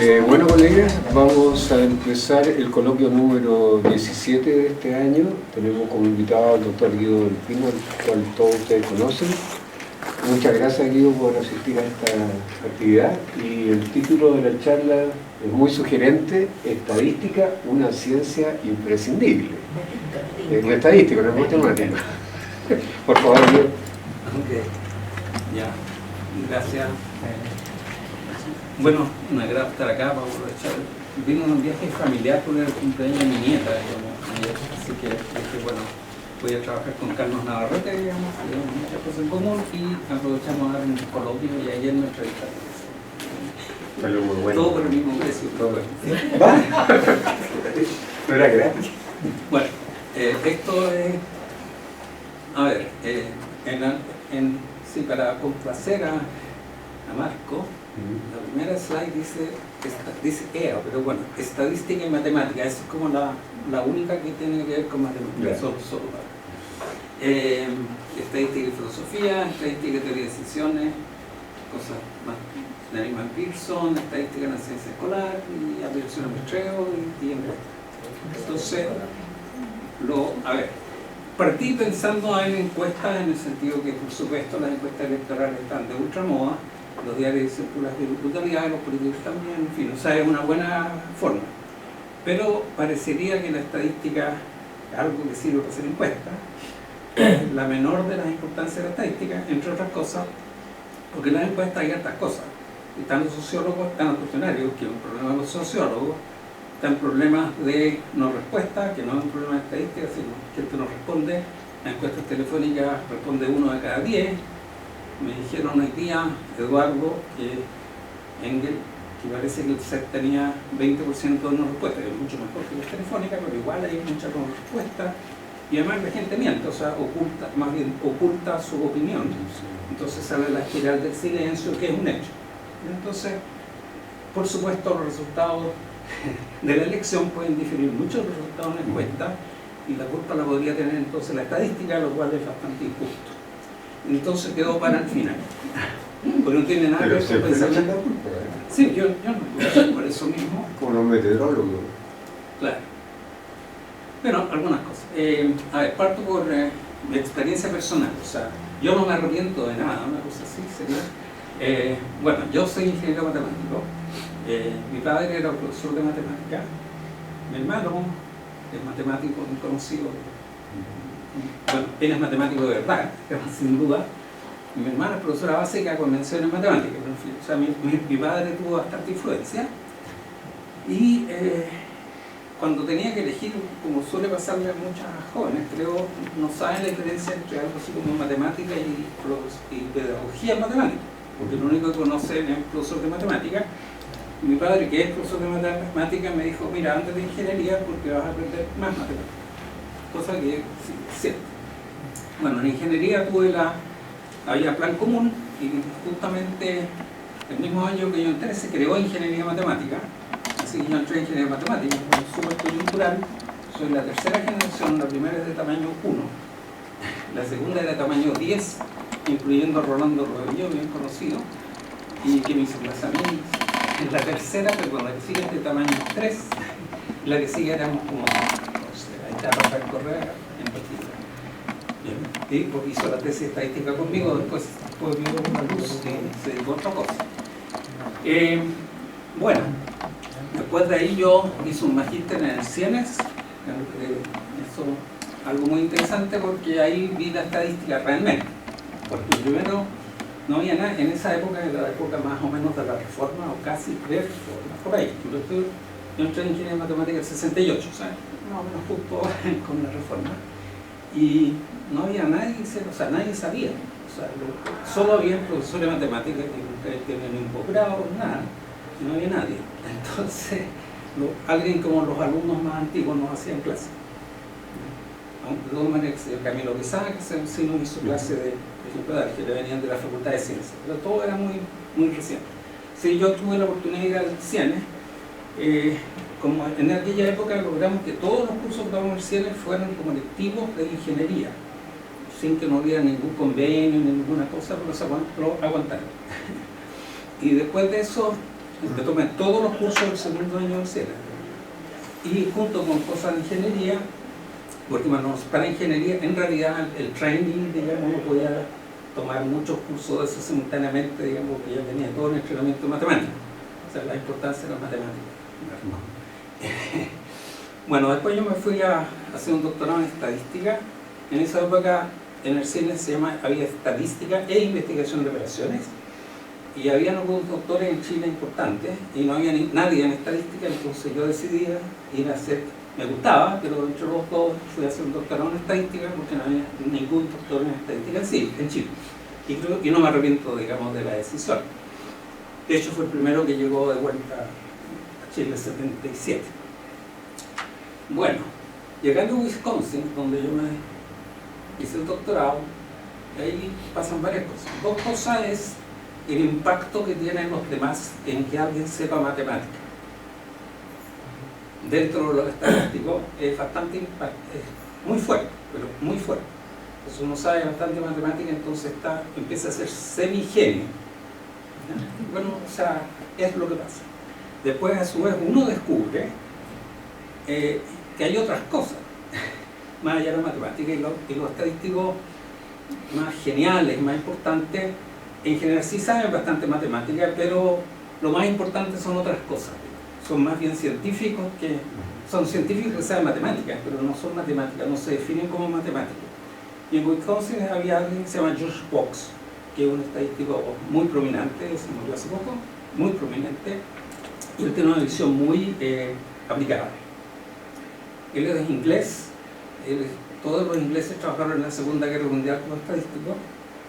Bueno, colegas, vamos a empezar el coloquio número 17 de este año. Tenemos como invitado al doctor Guido Delfino, al cual todos ustedes conocen. Muchas gracias, Guido, por asistir a esta actividad. Y el título de la charla es muy sugerente: Estadística, una ciencia imprescindible. Es un estadístico, no es matemático. Por favor, Guido. Ok, ya, gracias. Bueno, me agrada estar acá para aprovechar. Vino un viaje familiar por el cumpleaños de mi nieta, digamos, ayer, así que dije, bueno, voy a trabajar con Carlos Navarrete, digamos, tenemos muchas cosas en común y aprovechamos a dar un coloquio y ayer me entrevistaron. Muy bueno. Todo por el mismo precio. Todo. ¿No era gratis? Bueno, esto es, a ver, sí, para complacer a Marco, la primera slide dice EA, pero bueno, estadística y matemática, eso es como la única que tiene que ver con matemática, solo estadística y filosofía, estadística y teoría de decisiones, cosas más de Neyman Pearson, estadística en la ciencia escolar y aplicación a muestreo y encuestas. Entonces, a ver, partí pensando en encuestas en el sentido que, por supuesto, las encuestas electorales están de ultramoda, los diarios dicen puras brutalidades, los políticos también, en fin, o sea, es una buena forma. Pero parecería que la estadística es algo que sirve para hacer encuestas, la menor de las importancias de la estadística, entre otras cosas, porque en las encuestas hay hartas cosas. Están los sociólogos, están los cuestionarios, que es un problema de los sociólogos, están problemas de no respuesta, que no es un problema de estadística, sino que gente no responde. Las encuestas telefónicas responde 1 de cada 10. Me dijeron hoy día, Eduardo, que Engel, que parece que el CEP tenía 20% de no respuesta, que es mucho mejor que las telefónicas, pero igual hay mucha no respuesta. Y además la gente miente, o sea, oculta su opinión. Entonces sale la espiral del silencio, que es un hecho. Entonces, por supuesto, los resultados de la elección pueden diferir mucho de los resultados de una encuesta, y la culpa la podría tener entonces la estadística, lo cual es bastante injusto. Entonces quedó para el final. Porque no tiene nada que ver con pensamiento. Sí, yo no, por eso mismo. Como los meteorólogos. Claro. Bueno, algunas cosas. A ver, parto por mi experiencia personal. O sea, yo no me arrepiento de nada, una cosa así sería. Bueno, yo soy ingeniero matemático. Mi padre era profesor de matemática. Mi hermano es matemático muy conocido. Bueno, él es matemático de verdad, sin duda. Mi hermana es profesora básica con mención en matemáticas. O sea, mi padre tuvo bastante influencia. Y cuando tenía que elegir, como suele pasarle a muchas jóvenes, creo, no saben la diferencia entre algo así como matemática y pedagogía en matemática. Porque lo único que conocen es profesor de matemática. Mi padre, que es profesor de matemática, me dijo, mira, antes de ingeniería porque vas a aprender más matemáticas. Cosa que sí, es cierto. Bueno, en ingeniería había plan común, y justamente el mismo año que yo entré se creó ingeniería matemática. Así que yo entré en ingeniería matemática, súper coyuntural. Soy la tercera generación, la primera es de tamaño 1, la segunda es de tamaño 10, incluyendo a Rolando Rodríguez, bien conocido, y que me hizo clase a mí. La tercera, perdón, la que sigue es de tamaño 3, la que sigue éramos como 14, ahí está Rafael Correa en particular. Bien, porque hizo la tesis estadística conmigo, después vio una luz y se dedicó a otra cosa. Bueno, después de ahí yo hice un magíster en el CIENES, eso algo muy interesante porque ahí vi la estadística realmente. Porque primero no había nada, en esa época era la época más o menos de la reforma, o casi pre-reforma, por ahí. Yo entré en ingeniería matemática en el 68, o sea, más o menos justo con la reforma. Y no había nadie, o sea, nadie sabía. O sea, solo había profesores de matemáticas que tenían un posgrado, nada, y no había nadie. Entonces, alguien como los alumnos más antiguos nos hacían clase. De todas maneras, Camilo Quesada, que sí nos hizo clase de ejemplares, que venían de la Facultad de Ciencias, pero todo era muy, muy reciente. Sí, yo tuve la oportunidad de ir al CIENES. Como en aquella época logramos que todos los cursos que dábamos en el CIENES fueran como electivos de ingeniería, sin que no hubiera ningún convenio ni ninguna cosa, pero lo aguantaron. Y después de eso Me tomé todos los cursos del segundo año de CELA. Y junto con cosas de ingeniería, porque bueno, para ingeniería, en realidad el training, digamos, no podía tomar muchos cursos de eso simultáneamente, digamos, que ya tenía todo el entrenamiento matemático. O sea, la importancia de las matemáticas. Bueno, después yo me fui a hacer un doctorado en estadística. En esa época en el CINE había estadística e investigación de operaciones. Y había algunos doctores en Chile importantes y no había nadie en estadística, entonces yo decidí ir a hacer, me gustaba, pero entre los dos fui a hacer un doctorado en estadística porque no había ningún doctor en estadística en Chile. Y no me arrepiento, digamos, de la decisión. De hecho, fue el primero que llegó de vuelta a Chile en 77. Bueno, llegando a Wisconsin, donde yo me hice el doctorado, ahí pasan varias cosas. Dos cosas es el impacto que tienen los demás en que alguien sepa matemática. Dentro de lo estadístico es bastante es muy fuerte, pero muy fuerte. Entonces uno sabe bastante matemática, entonces empieza a ser semi-genio. Bueno, o sea, es lo que pasa. Después, a su vez, uno descubre que hay otras cosas, más allá de la matemática, y los estadísticos más geniales, más importantes, en general sí saben bastante matemática, pero lo más importante son otras cosas. Son más bien científicos que saben matemáticas, pero no son matemáticas, no se definen como matemáticos. Y en Wisconsin había alguien que se llama George Box, que es un estadístico muy prominente, se murió hace poco, muy prominente, y él tiene una visión muy aplicada. Él es inglés, todos los ingleses trabajaron en la Segunda Guerra Mundial como estadísticos,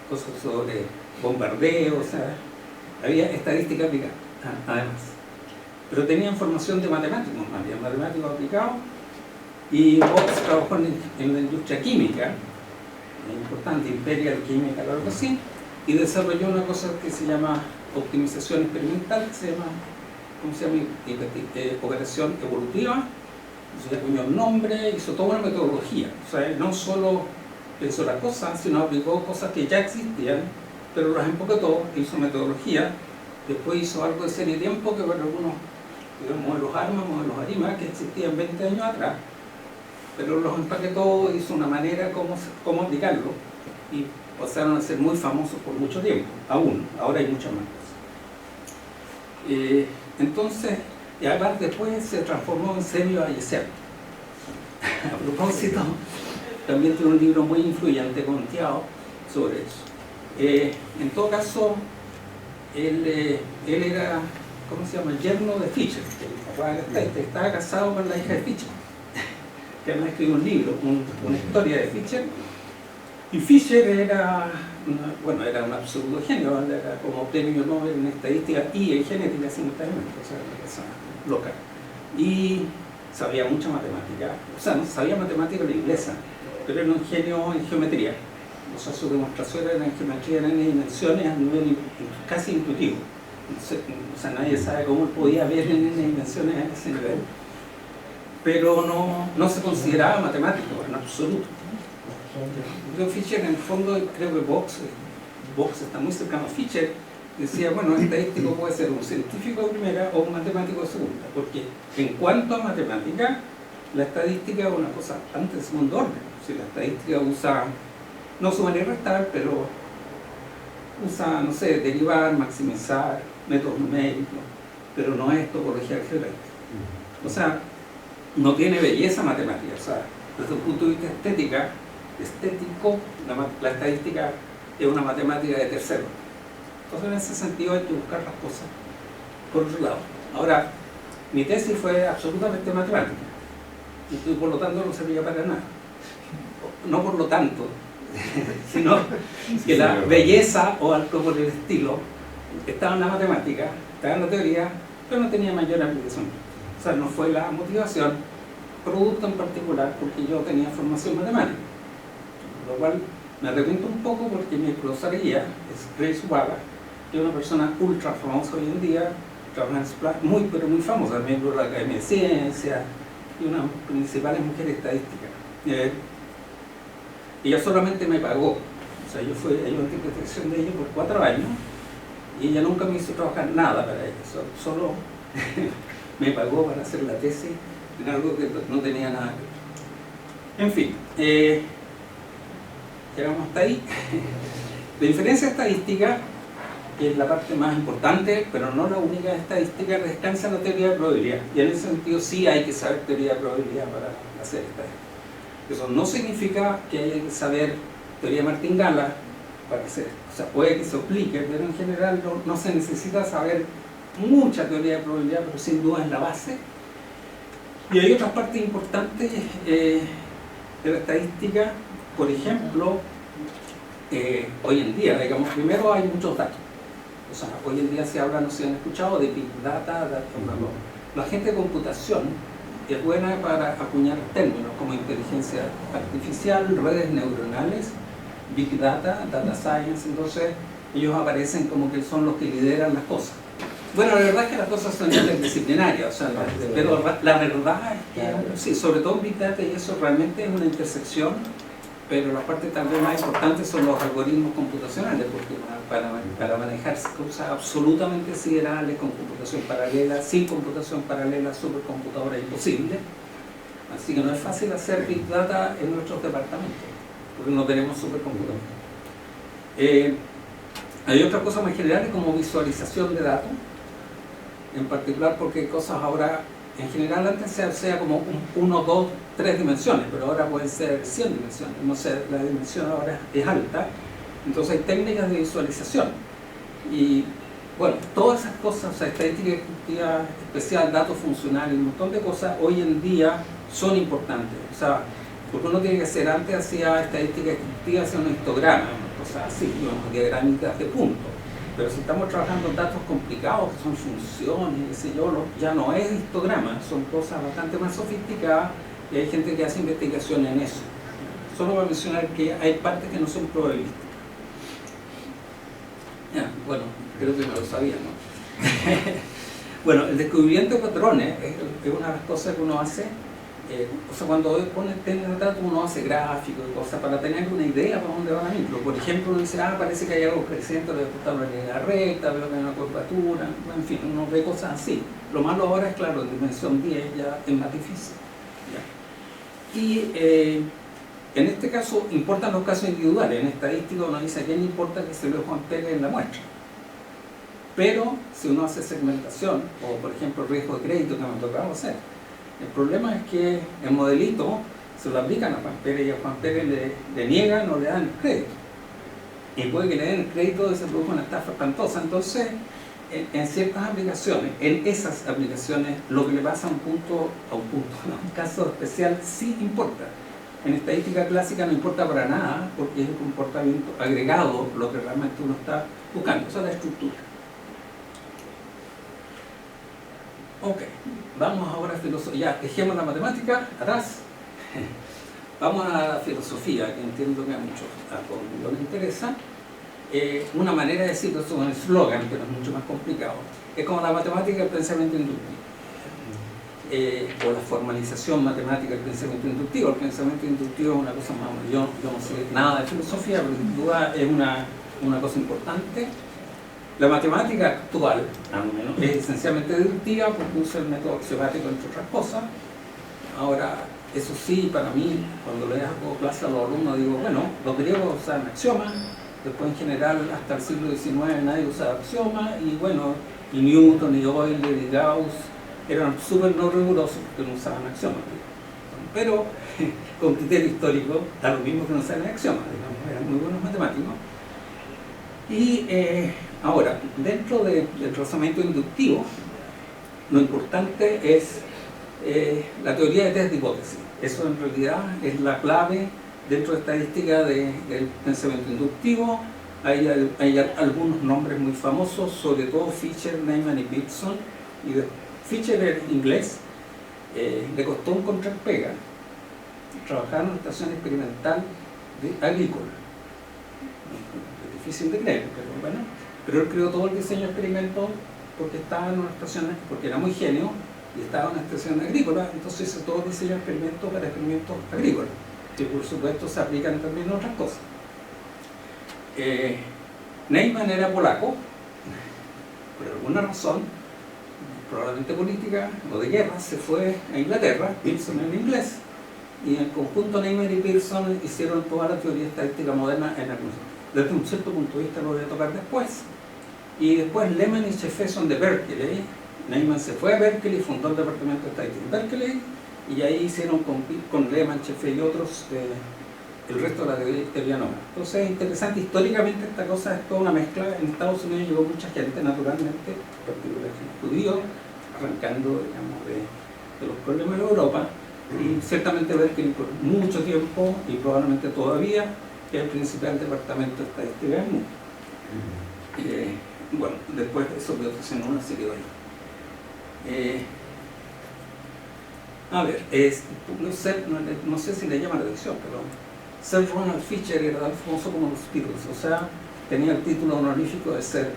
cosas sobre bombardeo, o sea, había estadística aplicada, además. Pero tenían formación de matemáticos, más bien matemáticos aplicados, y Box trabajó en la industria química, importante, Imperial Química, algo así, y desarrolló una cosa que se llama optimización experimental, que se llama, ¿cómo se llama? Operación evolutiva. Se le acuñó un nombre, hizo toda una metodología, o sea, no solo pensó las cosas, sino aplicó cosas que ya existían, pero las empaquetó, hizo metodología, después hizo algo de serie de tiempo que para algunos, digamos, modelos ARMA, modelos ARIMA, que existían 20 años atrás, pero los empaquetó, hizo una manera cómo aplicarlo, y pasaron a ser muy famosos por mucho tiempo, aún, ahora hay muchas más cosas. Entonces, y además después se transformó en Semio Ballester. A propósito, también tiene un libro muy influyente con Tiao sobre eso. En todo caso, él era, ¿cómo se llama?, el yerno de Fisher, el papá de estaba casado con la hija de Fisher, que además escribió un libro, una historia de Fisher. Y Fisher era un absoluto genio, era como premio Nobel en estadística y en genética simultáneamente, o sea, una cosa loca. Y sabía mucha matemática, o sea, no sabía matemática inglesa, pero era un genio en geometría. O sea, sus demostraciones eran en geometría, eran en dimensiones a nivel casi intuitivo. O sea, nadie sabe cómo él podía ver en dimensiones a ese nivel. Pero no se consideraba matemático en absoluto. Fisher, en el fondo, creo que Box está muy cercano a Fisher, decía, bueno, el estadístico puede ser un científico de primera o un matemático de segunda, porque en cuanto a matemática, la estadística es una cosa bastante de segundo orden. Si la estadística usa, no sumar y restar, pero usa, no sé, derivar, maximizar, métodos numéricos, pero no es topología algebraica. O sea, no tiene belleza matemática, o sea, desde un punto de vista estético, la estadística es una matemática de tercero. Entonces, en ese sentido hay que buscar las cosas por otro lado. Ahora, mi tesis fue absolutamente matemática y por lo tanto no servía para nada. No por lo tanto, sino que la belleza o algo por el estilo estaba en la matemática, estaba en la teoría, pero no tenía mayor aplicación. O sea, no fue la motivación, producto en particular, porque yo tenía formación matemática. Lo cual me arrepiento un poco porque mi profesora guía es Grace Waller, que es una persona ultra famosa hoy en día, trabaja en Splash, pero muy famosa, miembro de la Academia de Ciencias y una de las principales mujeres estadísticas. Ella solamente me pagó, o sea, yo fui a la interpretación de ella por 4 años y ella nunca me hizo trabajar nada para ella, solo me pagó para hacer la tesis en algo que no tenía nada que ver. En fin, llegamos hasta ahí. La inferencia estadística, que es la parte más importante, pero no la única estadística, descansa en la teoría de probabilidad. Y en ese sentido sí hay que saber teoría de probabilidad para hacer estadística. Eso no significa que haya que saber teoría de martingala para hacer esto. O sea, puede que se aplique, pero en general no se necesita saber mucha teoría de probabilidad, pero sin duda es la base. Y hay otras partes importantes de la estadística. Por ejemplo, hoy en día, digamos, primero hay muchos datos. O sea, hoy en día se habla, no sé si han escuchado, de Big Data. La gente de computación es buena para acuñar términos como inteligencia artificial, redes neuronales, Big Data, Data Science. Entonces ellos aparecen como que son los que lideran las cosas. Bueno, la verdad es que las cosas son interdisciplinarias, o sea, pero la verdad es que, sí, sobre todo en Big Data, y eso realmente es una intersección, pero la parte también más importante son los algoritmos computacionales, porque para manejar cosas absolutamente siderales con computación paralela, sin computación paralela, supercomputadora es imposible. Así que no es fácil hacer Big Data en nuestros departamentos, porque no tenemos supercomputadora. Hay otras cosas más generales como visualización de datos, en particular porque cosas ahora, en general antes se hacía como 1, 2, 3 dimensiones, pero ahora pueden ser 100 dimensiones, no sé, la dimensión ahora es alta, entonces hay técnicas de visualización. Y bueno, todas esas cosas, o sea, estadística ejecutiva especial, datos funcionales, un montón de cosas, hoy en día son importantes. O sea, porque uno tiene que hacer, antes hacía estadística ejecutiva, hacía un histograma, cosas así, unos diagramitas de puntos. Pero si estamos trabajando en datos complicados, que son funciones, qué sé yo, ya no es histograma, son cosas bastante más sofisticadas y hay gente que hace investigación en eso. Solo voy a mencionar que hay partes que no son probabilísticas. Ya, bueno, creo que me lo sabía, ¿no? Bueno, el descubrimiento de patrones es una de las cosas que uno hace. O sea, cuando pone técnicas de datos uno hace gráficos y cosas para tener una idea para dónde va la micro. Por ejemplo, uno dice, parece que hay algo creciente, le gusta una línea recta, veo que hay una curvatura, en fin, uno ve cosas así. Lo malo ahora es, claro, en dimensión 10 ya es más difícil. ¿Ya? Y en este caso importan los casos individuales. En estadística uno dice, ¿a quién importa que se vea Juan Pérez en la muestra? Pero si uno hace segmentación, o por ejemplo riesgo de crédito que me tocaba hacer, el problema es que el modelito se lo aplican a Juan Pérez y a Juan Pérez le niegan o le dan crédito. Y puede que le den el crédito y se produzca una estafa espantosa. Entonces, en ciertas aplicaciones, en esas aplicaciones, lo que le pasa a un punto, en un caso especial, sí importa. En estadística clásica no importa para nada, porque es el comportamiento agregado lo que realmente uno está buscando. Esa es la estructura. Ok, vamos ahora a filosofía. Ya dejemos la matemática atrás. Vamos a la filosofía, que entiendo que a muchos no les interesa. Una manera de decirlo es un eslogan, pero es mucho más complicado. Es como la matemática del pensamiento inductivo. O la formalización matemática del pensamiento inductivo. El pensamiento inductivo es una cosa más. Yo no sé nada de filosofía, pero sin duda es una cosa importante. La matemática actual, al menos, es esencialmente deductiva porque usa el método axiomático, entre otras cosas. Ahora, eso sí, para mí, cuando le hago clase a los alumnos, digo, bueno, los griegos usaban axiomas, después en general hasta el siglo XIX nadie usaba axiomas, y bueno, y Newton, y Euler, y Gauss eran súper no rigurosos porque no usaban axiomas. Pero con criterio histórico, da lo mismo que no usaban axiomas, digamos, eran muy buenos matemáticos. Y ahora, dentro del razonamiento inductivo, lo importante es la teoría de test de hipótesis. Eso en realidad es la clave dentro de estadística del pensamiento inductivo. Hay algunos nombres muy famosos, sobre todo Fisher, Neyman y Pearson. Y Fisher era inglés, le costó encontrar pega, trabajar en una estación experimental agrícola. Difícil de creer, pero bueno, pero él creó todo el diseño de experimentos porque estaba en una estación, porque era muy genio y estaba en una estación agrícola, entonces hizo todo el diseño de experimentos para experimentos agrícolas, que por supuesto se aplican también a otras cosas. Neyman era polaco, por alguna razón, probablemente política o de guerra, se fue a Inglaterra, Pearson en inglés, y en conjunto Neyman y Pearson hicieron toda la teoría estadística moderna en algún sentido. Desde un cierto punto de vista lo voy a tocar después. Y después Lehman y Jeffé son de Berkeley. Neyman se fue a Berkeley, fundó el departamento de estadística en Berkeley, y ahí hicieron con Lehman, Jeffé y otros el resto de la teoría nómada. Entonces es interesante, históricamente esta cosa es toda una mezcla. En Estados Unidos llegó mucha gente, naturalmente, particularmente judíos, arrancando, digamos, de los problemas de Europa, y ciertamente Berkeley por mucho tiempo, y probablemente todavía, que es el principal departamento de estadística del mundo. Bueno, después de eso de otros en una serie de años. A ver, no sé si le llama la atención, pero Sir Ronald Fisher era tan famoso como los Beatles, o sea, tenía el título honorífico de ser,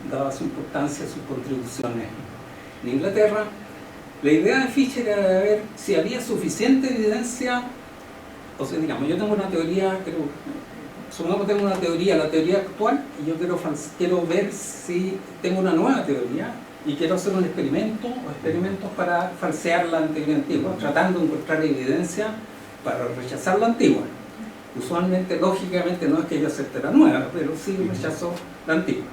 daba su importancia, sus contribuciones en Inglaterra. La idea de Fisher era ver si había suficiente evidencia, o sea, digamos, yo tengo una teoría, supongamos que tengo una teoría, la teoría actual, y yo quiero ver si tengo una nueva teoría, y quiero hacer un experimento o experimentos para falsear la teoría antigua, tratando de encontrar evidencia para rechazar la antigua. Usualmente, lógicamente, no es que yo acepte la nueva, pero sí rechazo la antigua.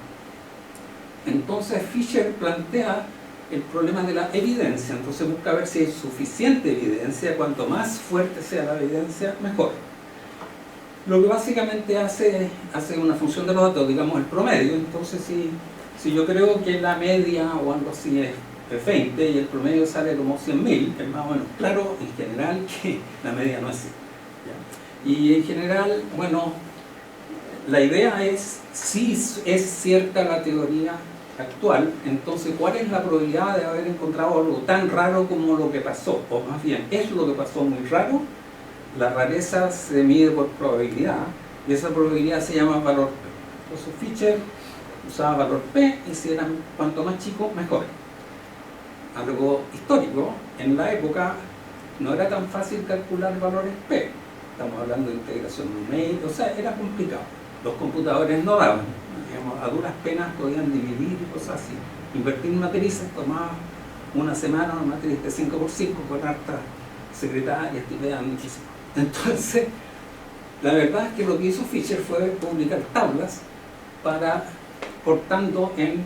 Entonces Fisher plantea el problema de la evidencia, entonces busca ver si hay suficiente evidencia. Cuanto más fuerte sea la evidencia, mejor. Lo que básicamente hace una función de los datos, digamos el promedio. Entonces si yo creo que la media o algo así es 20 y el promedio sale como 100.000, es más o menos claro en general que la media no es así. Y en general, bueno, la idea es, si es cierta la teoría actual, entonces ¿cuál es la probabilidad de haber encontrado algo tan raro como lo que pasó? O más bien, ¿es lo que pasó muy raro? La rareza se mide por probabilidad, y esa probabilidad se llama valor P. Entonces Fisher usaba valor P, y si eran cuanto más chico, mejor. Algo histórico, en la época no era tan fácil calcular valores P. Estamos hablando de integración numérica, o sea, era complicado. Los computadores no daban, digamos, a duras penas podían dividir y cosas así. Invertir en matrices tomaba una semana, una matriz de 5x5 con hartas secretarias que te dan muchísimo. Entonces, la verdad es que lo que hizo Fisher fue publicar tablas cortando en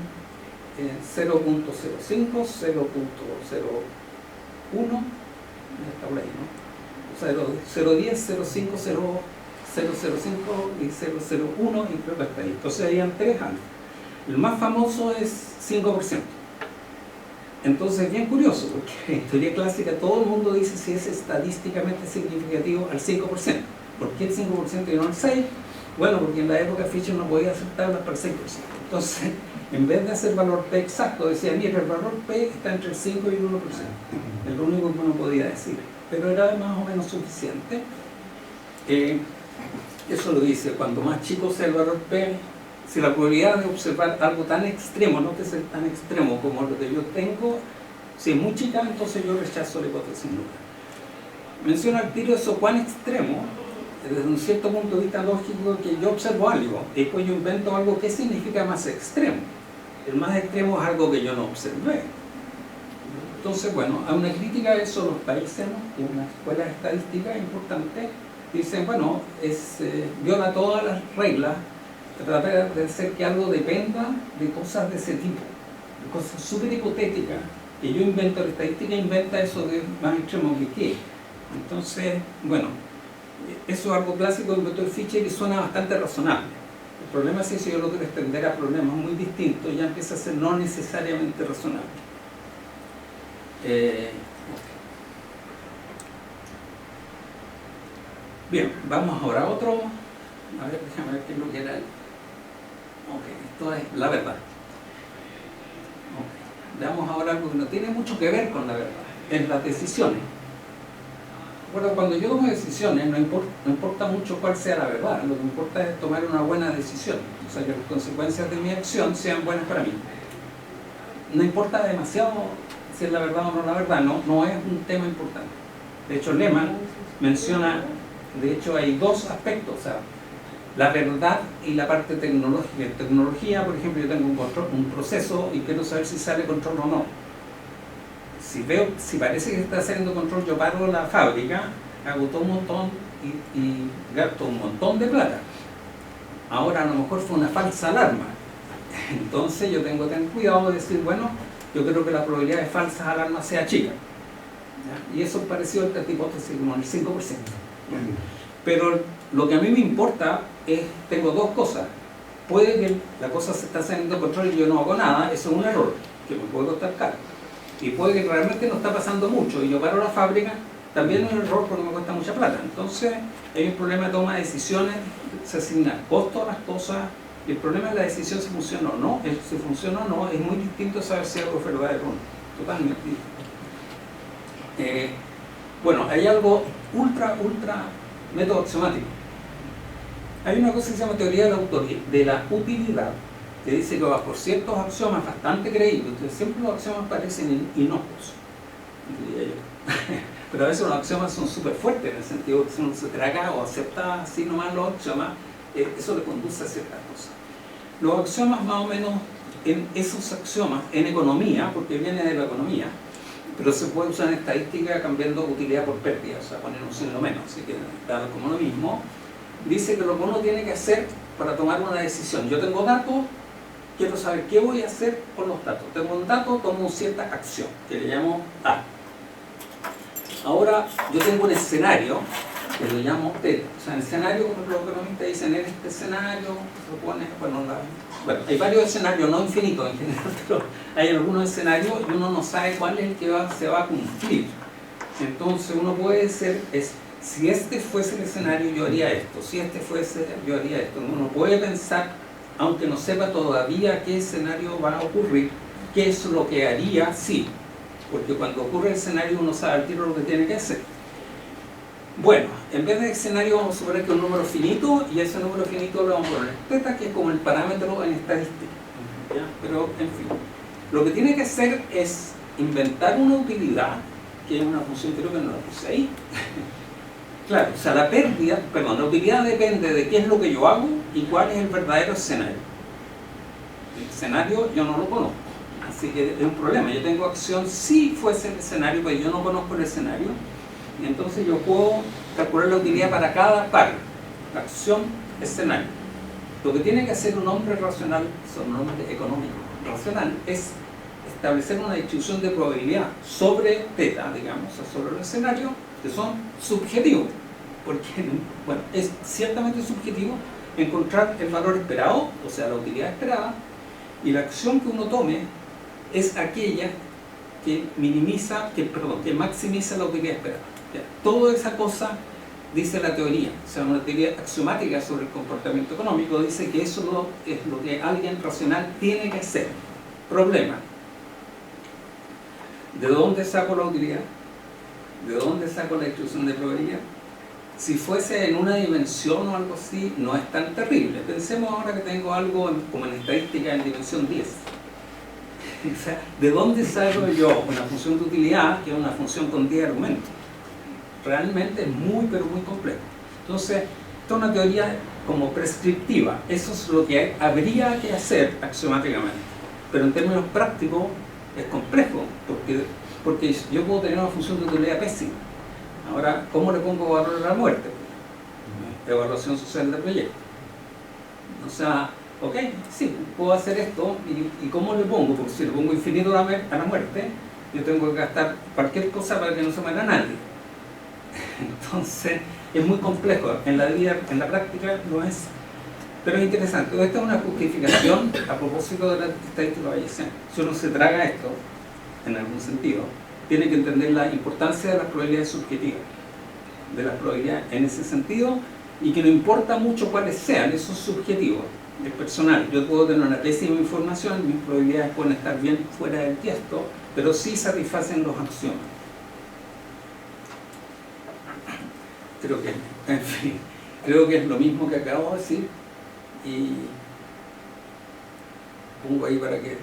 0.05, 0.01, tabla ahí, ¿no? O sea, 0.10, 0.5, 0.005 y 0.01, y creo que hasta ahí. Entonces habían 3 años. El más famoso es 5%. Entonces es bien curioso, porque en teoría clásica todo el mundo dice si es estadísticamente significativo al 5%. ¿Por qué el 5% y no el 6%? Bueno, porque en la época Fisher no podía aceptarlas para el 6%. Entonces, en vez de hacer valor P exacto, decía, mira, el valor P está entre el 5 y el 1%. Es lo único que uno podía decir. Pero era más o menos suficiente. Eso lo dice, cuanto más chico sea el valor P, si la probabilidad de observar algo tan extremo, no que sea tan extremo como lo que yo tengo, si es muy chica, entonces yo rechazo la hipótesis nula. Menciono al tiro eso cuán extremo, desde un cierto punto de vista lógico, que yo observo algo, y después yo invento algo. ¿Qué significa más extremo? El más extremo es algo que yo no observé. Entonces, bueno, a una crítica de eso, los países, ¿no?, en una escuela de estadística importante, dicen, bueno, viola todas las reglas, tratar de hacer que algo dependa de cosas de ese tipo, de cosas súper hipotéticas, que yo invento. La estadística inventa eso de más extremo que qué. Entonces, bueno, eso es algo clásico del doctor Fisher y suena bastante razonable. El problema es que si yo lo quiero extender a problemas muy distintos, ya empieza a ser no necesariamente razonable. Bien, vamos ahora a otro. A ver, déjame ver qué es lo que era. Ok, esto es la verdad. Okay. Veamos ahora algo que no tiene mucho que ver con la verdad, es las decisiones. Bueno, cuando yo tomo decisiones, no importa mucho cuál sea la verdad, lo que importa es tomar una buena decisión, o sea, que las consecuencias de mi acción sean buenas para mí. No importa demasiado si es la verdad o no la verdad, no es un tema importante. De hecho, Lehman menciona, de hecho hay 2 aspectos, o sea, la verdad y la parte tecnológica. En tecnología, por ejemplo, yo tengo un proceso y quiero saber si sale control o no. Si parece que está saliendo control, yo paro la fábrica, hago todo un montón y gasto un montón de plata. Ahora a lo mejor fue una falsa alarma. Entonces yo tengo que tener cuidado de decir, bueno, yo creo que la probabilidad de falsas alarmas sea chica. ¿Ya? Y eso es parecido a esta hipótesis, como el 5%. Pero lo que a mí me importa es, tengo dos cosas. Puede que la cosa se está saliendo de control y yo no hago nada, eso es un error, que me puede costar caro. Y puede que realmente no está pasando mucho y yo paro la fábrica, también es un error porque me cuesta mucha plata. Entonces hay un problema de toma de decisiones, se asignan costos a las cosas, y el problema es la decisión si funciona o no. Si funciona o no es muy distinto saber si algo es verdadero o no, totalmente distinto. Bueno, hay algo ultra método axiomático. Hay una cosa que se llama teoría de la utilidad, que dice que bajo ciertos axiomas bastante creíbles, entonces siempre los axiomas parecen inocuos, diría yo. Pero a veces los axiomas son súper fuertes, en el sentido que si uno se traga o acepta así nomás los axiomas, eso le conduce a ciertas cosas. Los axiomas más o menos, en esos axiomas, en economía, porque viene de la economía, pero se puede usar en estadística cambiando utilidad por pérdida, o sea, poner un signo menos, así que da como lo mismo. Dice que lo que uno tiene que hacer para tomar una decisión. Yo tengo datos, quiero saber qué voy a hacer con los datos. Tengo un dato, tomo cierta acción, que le llamo A. Ahora, yo tengo un escenario, que lo llamo T. O sea, el escenario, como los economistas dicen, en este escenario, se supone, bueno, hay varios escenarios, no infinitos en general, pero hay algunos escenarios y uno no sabe cuál es el que se va a cumplir. Entonces, uno puede ser, si este fuese el escenario, yo haría esto. Si este fuese, yo haría esto. Uno puede pensar, aunque no sepa todavía qué escenario va a ocurrir, qué es lo que haría si. Porque cuando ocurre el escenario uno sabe al tiro lo que tiene que hacer. Bueno, en vez de escenario vamos a suponer que es un número finito y ese número finito lo vamos a poner θ, que es como el parámetro en estadística. ¿Ya? Pero, en fin, lo que tiene que hacer es inventar una utilidad, que es una función, creo que no la puse ahí. Claro, o sea, la utilidad depende de qué es lo que yo hago y cuál es el verdadero escenario. El escenario yo no lo conozco. Así que es un problema. Yo tengo acción si fuese el escenario, pero yo no conozco el escenario. Y entonces yo puedo calcular la utilidad para cada par. Acción, escenario. Lo que tiene que hacer un hombre racional, un hombre económico racional, es establecer una distribución de probabilidad sobre θ, digamos, sobre el escenario, que son subjetivos. Porque, bueno, es ciertamente subjetivo encontrar el valor esperado, o sea, la utilidad esperada, y la acción que uno tome es aquella que que maximiza la utilidad esperada. ¿Ya? Toda esa cosa, dice la teoría, o sea, una teoría axiomática sobre el comportamiento económico, dice que eso es lo que alguien racional tiene que hacer. Problema: ¿de dónde saco la utilidad? ¿De dónde saco la distribución de probabilidad? Si fuese en una dimensión o algo así, no es tan terrible. Pensemos ahora que tengo algo como en estadística en dimensión 10. O sea, ¿de dónde saco yo una función de utilidad que es una función con 10 argumentos? Realmente es muy, pero muy complejo. Entonces, esta es una teoría como prescriptiva. Eso es lo que habría que hacer axiomáticamente. Pero en términos prácticos es complejo, porque yo puedo tener una función de utilidad pésima. Ahora, ¿cómo le pongo valor a la muerte? Evaluación social del proyecto. O sea, ok, sí, puedo hacer esto, ¿y cómo le pongo? Porque si le pongo infinito a la muerte, yo tengo que gastar cualquier cosa para que no se muera nadie. Entonces, es muy complejo. En la vida, en la práctica, no es. Pero es interesante. Esta es una justificación a propósito de la estadística bayesiana. Si uno se traga esto, en algún sentido, tiene que entender la importancia de las probabilidades subjetivas, de las probabilidades en ese sentido, y que no importa mucho cuáles sean, eso es subjetivo, es personal. Yo puedo tener una pésima información, mis probabilidades pueden estar bien fuera del tiesto, pero sí satisfacen los axiomas. Creo que, en fin, creo que es lo mismo que acabo de decir, y pongo ahí para que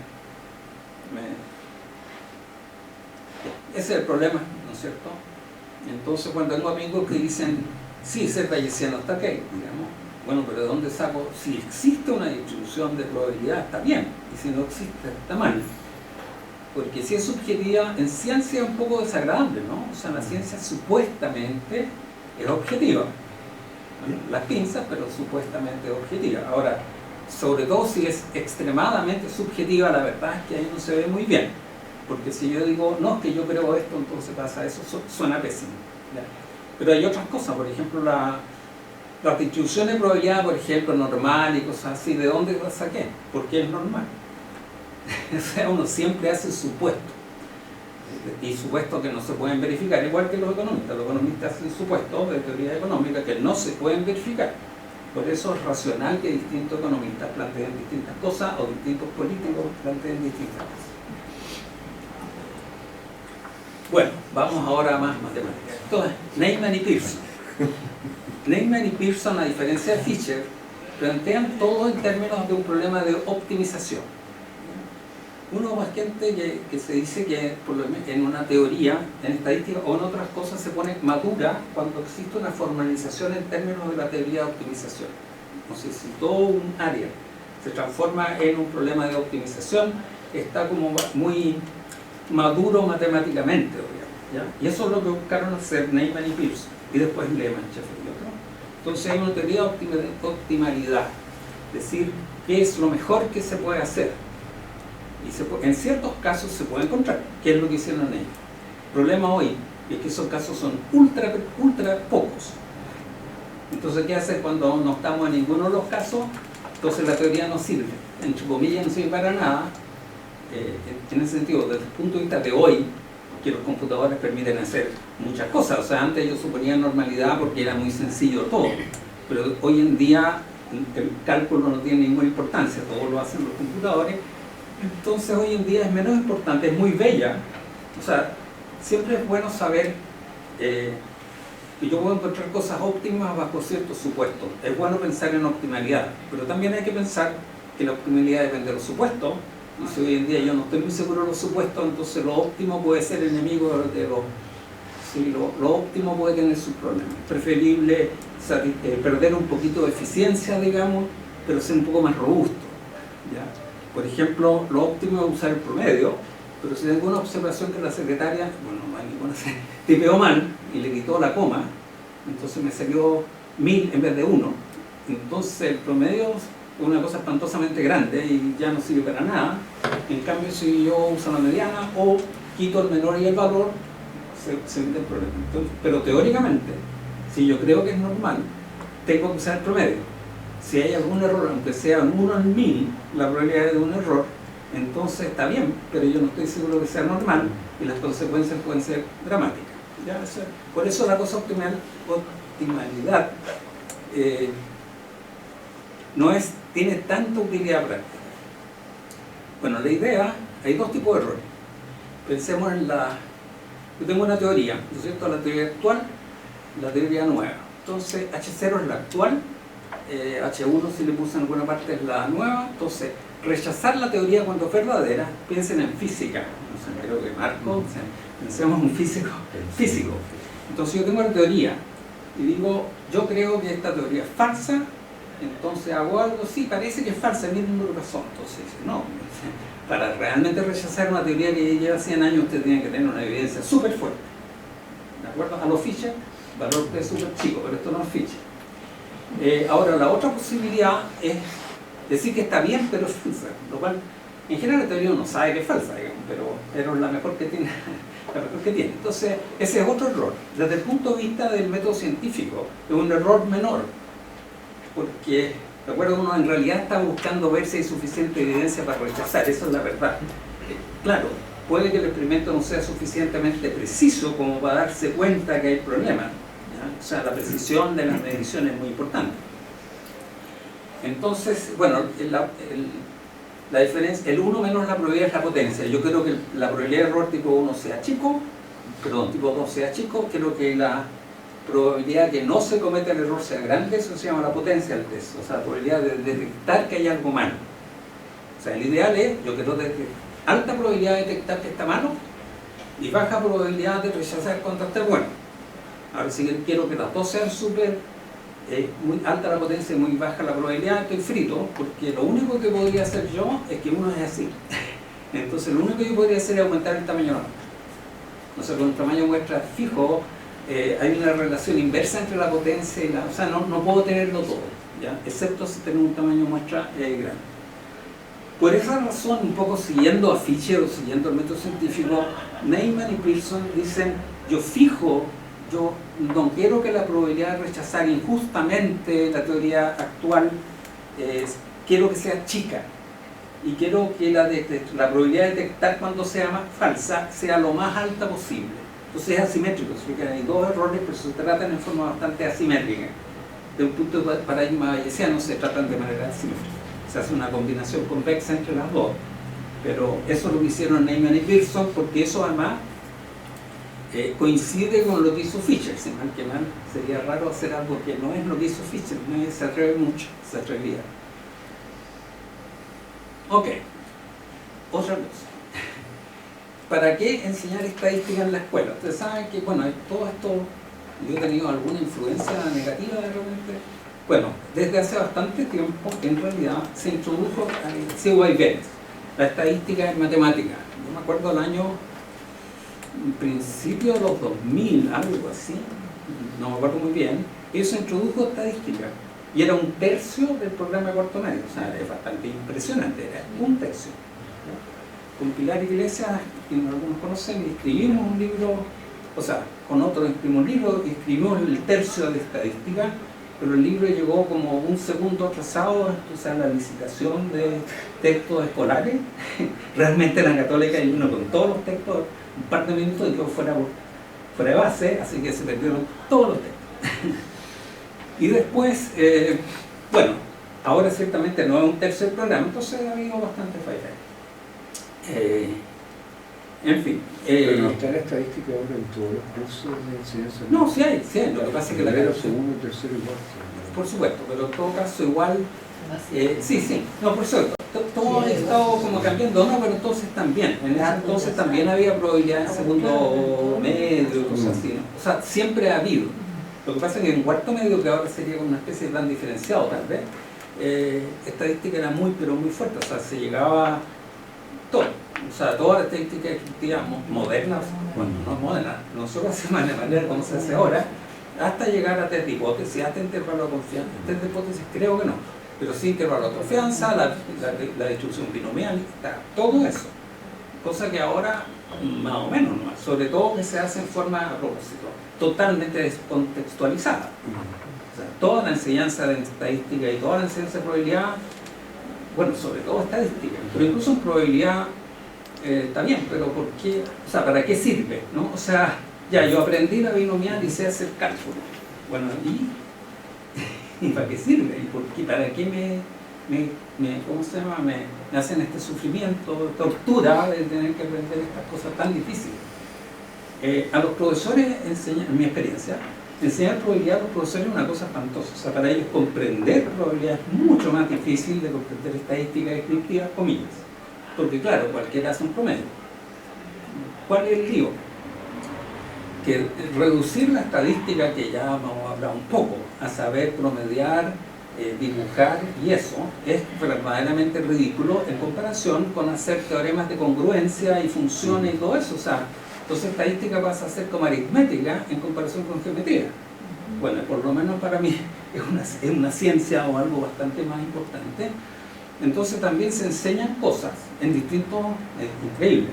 ese es el problema, ¿no es cierto? Entonces, cuando tengo amigos que dicen, sí, ser bayesiano está ok, digamos, Bueno, pero ¿de dónde saco? Si existe una distribución de probabilidad, está bien, y si no existe, está mal. Porque si es subjetiva, en ciencia es un poco desagradable, ¿no? O sea, la ciencia supuestamente es objetiva. Bueno, las pinzas, pero supuestamente es objetiva. Ahora, sobre todo si es extremadamente subjetiva, la verdad es que ahí no se ve muy bien. Porque si yo digo, no, es que yo creo esto, entonces pasa eso, suena pésimo, ¿ya? Pero hay otras cosas, por ejemplo, la distribución de probabilidad, por ejemplo, normal y cosas así, ¿de dónde la saqué? Porque es normal. O sea, uno siempre hace supuestos, y supuestos que no se pueden verificar, igual que los economistas hacen supuestos de teoría económica que no se pueden verificar. Por eso es racional que distintos economistas planteen distintas cosas o distintos políticos planteen distintas cosas. Bueno, vamos ahora a más matemáticas. Entonces, Neyman y Pearson. Neyman y Pearson, a diferencia de Fisher, plantean todo en términos de un problema de optimización. Uno más gente que se dice que por lo menos en una teoría, en estadística o en otras cosas se pone madura cuando existe una formalización en términos de la teoría de optimización. Entonces, si todo un área se transforma en un problema de optimización, está como muy maduro matemáticamente, ¿ya? Y eso es lo que buscaron hacer Neyman y Pearson, y después Lehmann, Sheffield y otro. Entonces hay una teoría de optimalidad, es decir, qué es lo mejor que se puede hacer. Y en ciertos casos se puede encontrar, que es lo que hicieron ellos. El problema hoy es que esos casos son ultra pocos. Entonces, ¿qué hacer cuando no estamos en ninguno de los casos? Entonces la teoría no sirve, entre comillas no sirve para nada, en ese sentido, desde el punto de vista de hoy, que los computadores permiten hacer muchas cosas. O sea, antes ellos suponían normalidad porque era muy sencillo todo, pero hoy en día el cálculo no tiene ninguna importancia, todo lo hacen los computadores. Entonces hoy en día es menos importante, es muy bella. O sea, siempre es bueno saber que yo puedo encontrar cosas óptimas bajo ciertos supuestos. Es bueno pensar en optimalidad, pero también hay que pensar que la optimalidad depende de los supuestos. Y si hoy en día yo no estoy muy seguro de los supuestos, entonces lo óptimo puede ser enemigo de lo... Sí, lo óptimo puede tener sus problemas. Es preferible perder un poquito de eficiencia, digamos, pero ser un poco más robusto, ¿ya? Por ejemplo, lo óptimo es usar el promedio, pero si tengo una observación que la secretaria, bueno, no hay ninguna, tipeó mal y le quitó la coma, entonces me salió 1000 en vez de 1. Entonces el promedio es una cosa espantosamente grande y ya no sirve para nada. En cambio, si yo uso la mediana o quito el menor y el valor, se mete el problema. Entonces, pero teóricamente, si yo creo que es normal, tengo que usar el promedio. Si hay algún error, aunque sea 1 en 1000, la probabilidad de un error, entonces está bien, pero yo no estoy seguro que sea normal y las consecuencias pueden ser dramáticas, ¿ya? Por eso la cosa optimalidad tiene tanta utilidad práctica. Bueno, la idea, hay dos tipos de errores. Pensemos en yo tengo una teoría, ¿no es cierto? La teoría actual, la teoría nueva. Entonces, H0 es la actual, H1 si le puse en alguna parte es la nueva. Entonces, rechazar la teoría cuando es verdadera, piensen en física, no sé, creo que Marco, pensemos en un físico. Entonces yo tengo la teoría y digo, yo creo que esta teoría es falsa, entonces hago algo, sí, parece que es falsa, miren el número de razón. Entonces no, para realmente rechazar una teoría que lleva 100 años usted tiene que tener una evidencia súper fuerte, ¿de acuerdo? A los Fisher, valor P súper chico, pero esto no es Fisher. Ahora, la otra posibilidad es decir que está bien, pero es falsa, lo cual, en general la teoría uno sabe que es falsa, digamos, pero es la mejor que tiene, Entonces, ese es otro error. Desde el punto de vista del método científico, es un error menor, porque, de acuerdo, uno en realidad está buscando ver si hay suficiente evidencia para rechazar, eso es la verdad. Claro, puede que el experimento no sea suficientemente preciso como para darse cuenta que hay problemas, ¿ya? O sea, la precisión de las mediciones es muy importante. Entonces, bueno, la diferencia, el 1 menos la probabilidad es la potencia. Yo creo que la probabilidad de error tipo 1 sea chico, perdón, tipo 2 sea chico, creo que la probabilidad que no se cometa el error sea grande, eso se llama la potencia del test, o sea, la probabilidad de detectar que hay algo malo. O sea, el ideal es, yo quiero alta probabilidad de detectar que está malo y baja probabilidad de rechazar cuando esté bueno. Ahora, si quiero que las dos sean súper muy alta la potencia y muy baja la probabilidad, estoy frito, porque lo único que podría hacer yo es que uno es así. Entonces lo único que yo podría hacer es aumentar el tamaño de la muestra. Entonces con un tamaño de muestra fijo hay una relación inversa entre la potencia y la... O sea, no puedo tenerlo todo, ¿ya? Excepto si tengo un tamaño de muestra grande. Por esa razón, un poco siguiendo a Fisher o siguiendo el método científico, Neyman y Pearson dicen, yo no quiero que la probabilidad de rechazar injustamente la teoría actual, quiero que sea chica, y quiero que la probabilidad de detectar cuando sea más falsa sea lo más alta posible. Entonces es asimétrico, hay dos errores, pero se tratan en forma bastante asimétrica. De un punto de paradigma bayesiano se tratan de manera asimétrica. Se hace una combinación convexa entre las dos, pero eso es lo que hicieron Neyman y Pearson, porque eso además coincide con lo que hizo Fisher. Si mal que mal, sería raro hacer algo que no es lo que hizo Fisher, nadie se atreve mucho, se atrevía. Ok, otra cosa. ¿Para qué enseñar estadística en la escuela? Ustedes saben que, bueno, todo esto, yo he tenido alguna influencia negativa de repente. Bueno, desde hace bastante tiempo, en realidad, se introdujo la estadística en matemática. Yo me acuerdo el año, en principio de los 2000, algo así, no me acuerdo muy bien, eso se introdujo estadística. Y era un tercio del programa de cuarto medio, o sea, es bastante impresionante, era un tercio. Con Pilar Iglesias, que algunos conocen, escribimos un libro, o sea, con otro escribimos un libro y escribimos el tercio de estadística, pero el libro llegó como un segundo atrasado, o sea, la licitación de textos escolares. Realmente la Católica y uno con todos los textos, un par de minutos y quedó fuera de base, así que se perdieron todos los textos. Y después, bueno, ahora ciertamente no es un tercio del programa, entonces ha habido bastante falla. En fin. Pero no está la estadística ahora en todos los cursos de enseñanza. No, sí hay. Lo que pasa es que primero, segundo, tercero y cuarto. Por supuesto, pero en todo caso igual. Sí. No, por supuesto. Todo ha estado como cambiando, no, pero entonces también. En ese entonces también había probabilidad en segundo medio, cosas así, ¿no? O sea, siempre ha habido. Lo que pasa es que en cuarto medio, que ahora sería como una especie de plan diferenciado tal vez, estadística era muy, pero muy fuerte. O sea, se llegaba todo. O sea, toda la estadística existía moderna, bueno, no moderna, nosotros hacemos de manera como se hace ahora, hasta llegar a test de hipótesis, hasta intervalo de confianza. Test de hipótesis creo que no, pero sí intervalo de confianza, la distribución binomial, todo eso. Cosa que ahora, más o menos, ¿no? Sobre todo que se hace en forma, a propósito, totalmente descontextualizada. O sea, toda la enseñanza de estadística y toda la enseñanza de probabilidad, bueno, sobre todo estadística, pero incluso en probabilidad está bien, pero ¿por qué? O sea, ¿para qué sirve? ¿No? O sea, ya yo aprendí la binomial y sé hacer cálculo. Bueno, ¿y para qué sirve? ¿Y por qué? ¿Para qué ¿cómo se llama? Me hacen este sufrimiento, tortura de tener que aprender estas cosas tan difíciles? A los profesores, en mi experiencia, enseñar probabilidad a los profesores es una cosa espantosa. O sea, para ellos comprender probabilidad es mucho más difícil de comprender estadística descriptiva, comillas. Porque claro, cualquiera hace un promedio. ¿Cuál es el lío? Que reducir la estadística, que ya vamos a hablar un poco, a saber promediar, dibujar y eso, es verdaderamente ridículo en comparación con hacer teoremas de congruencia y funciones y todo eso. O sea, entonces estadística pasa a ser como aritmética en comparación con geometría. Bueno, por lo menos para mí es una ciencia o algo bastante más importante. Entonces también se enseñan cosas en distintos, increíble.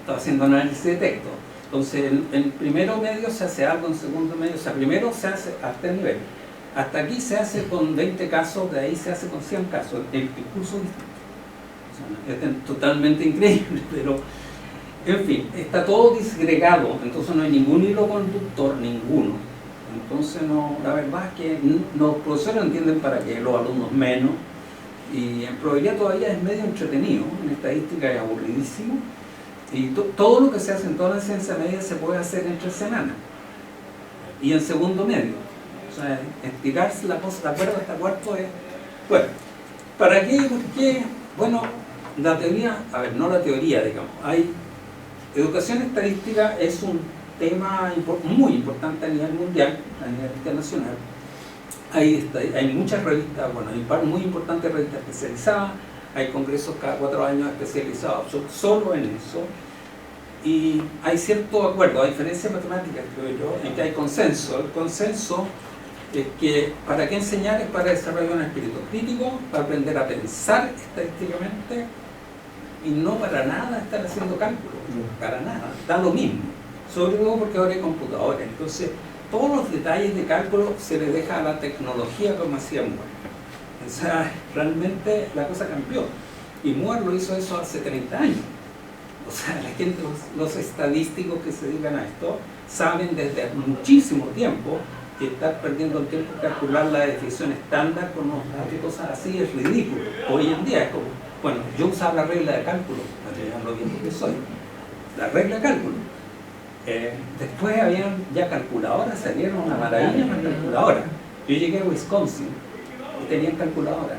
Estaba haciendo análisis de texto. Entonces en primero medio se hace algo, en segundo medio, o sea, primero se hace hasta el nivel. Hasta aquí se hace con 20 casos, de ahí se hace con 100 casos, el curso distinto. O sea, es totalmente increíble, pero en fin, está todo disgregado, entonces no hay ningún hilo conductor, ninguno. Entonces no, la verdad es que los profesores no entienden para qué, los alumnos menos. Y en probabilidad todavía es medio entretenido, en estadística es aburridísimo. Y todo lo que se hace en toda la ciencia media se puede hacer en 3 semanas. Y en segundo medio. O sea, estirarse la cuerda hasta cuarto es... Bueno, ¿para qué? ¿Por qué? Bueno, la teoría, no la teoría, digamos. Educación estadística es un tema muy importante a nivel mundial, a nivel internacional. Hay muchas revistas, bueno, hay un par muy importantes revistas especializadas, hay congresos cada 4 años especializados solo en eso, y hay cierto acuerdo, a diferencia de matemáticas, creo yo, en que hay consenso. El consenso es que para qué enseñar es para desarrollar un espíritu crítico, para aprender a pensar estadísticamente, y no para nada estar haciendo cálculos, para nada, da lo mismo, sobre todo porque ahora hay computadores. Entonces todos los detalles de cálculo se le deja a la tecnología, como hacía Moore. O sea, realmente la cosa cambió, y Moore lo hizo eso hace 30 años. O sea, la gente, los estadísticos que se dedican a esto saben desde muchísimo tiempo que estar perdiendo el tiempo en calcular la definición estándar con unos datos y cosas así es ridículo. Hoy en día es como, bueno, yo usaba la regla de cálculo, lo bien que soy, la regla de cálculo. Después habían ya calculadoras, salieron una maravilla con calculadoras. Yo llegué a Wisconsin y tenían calculadora,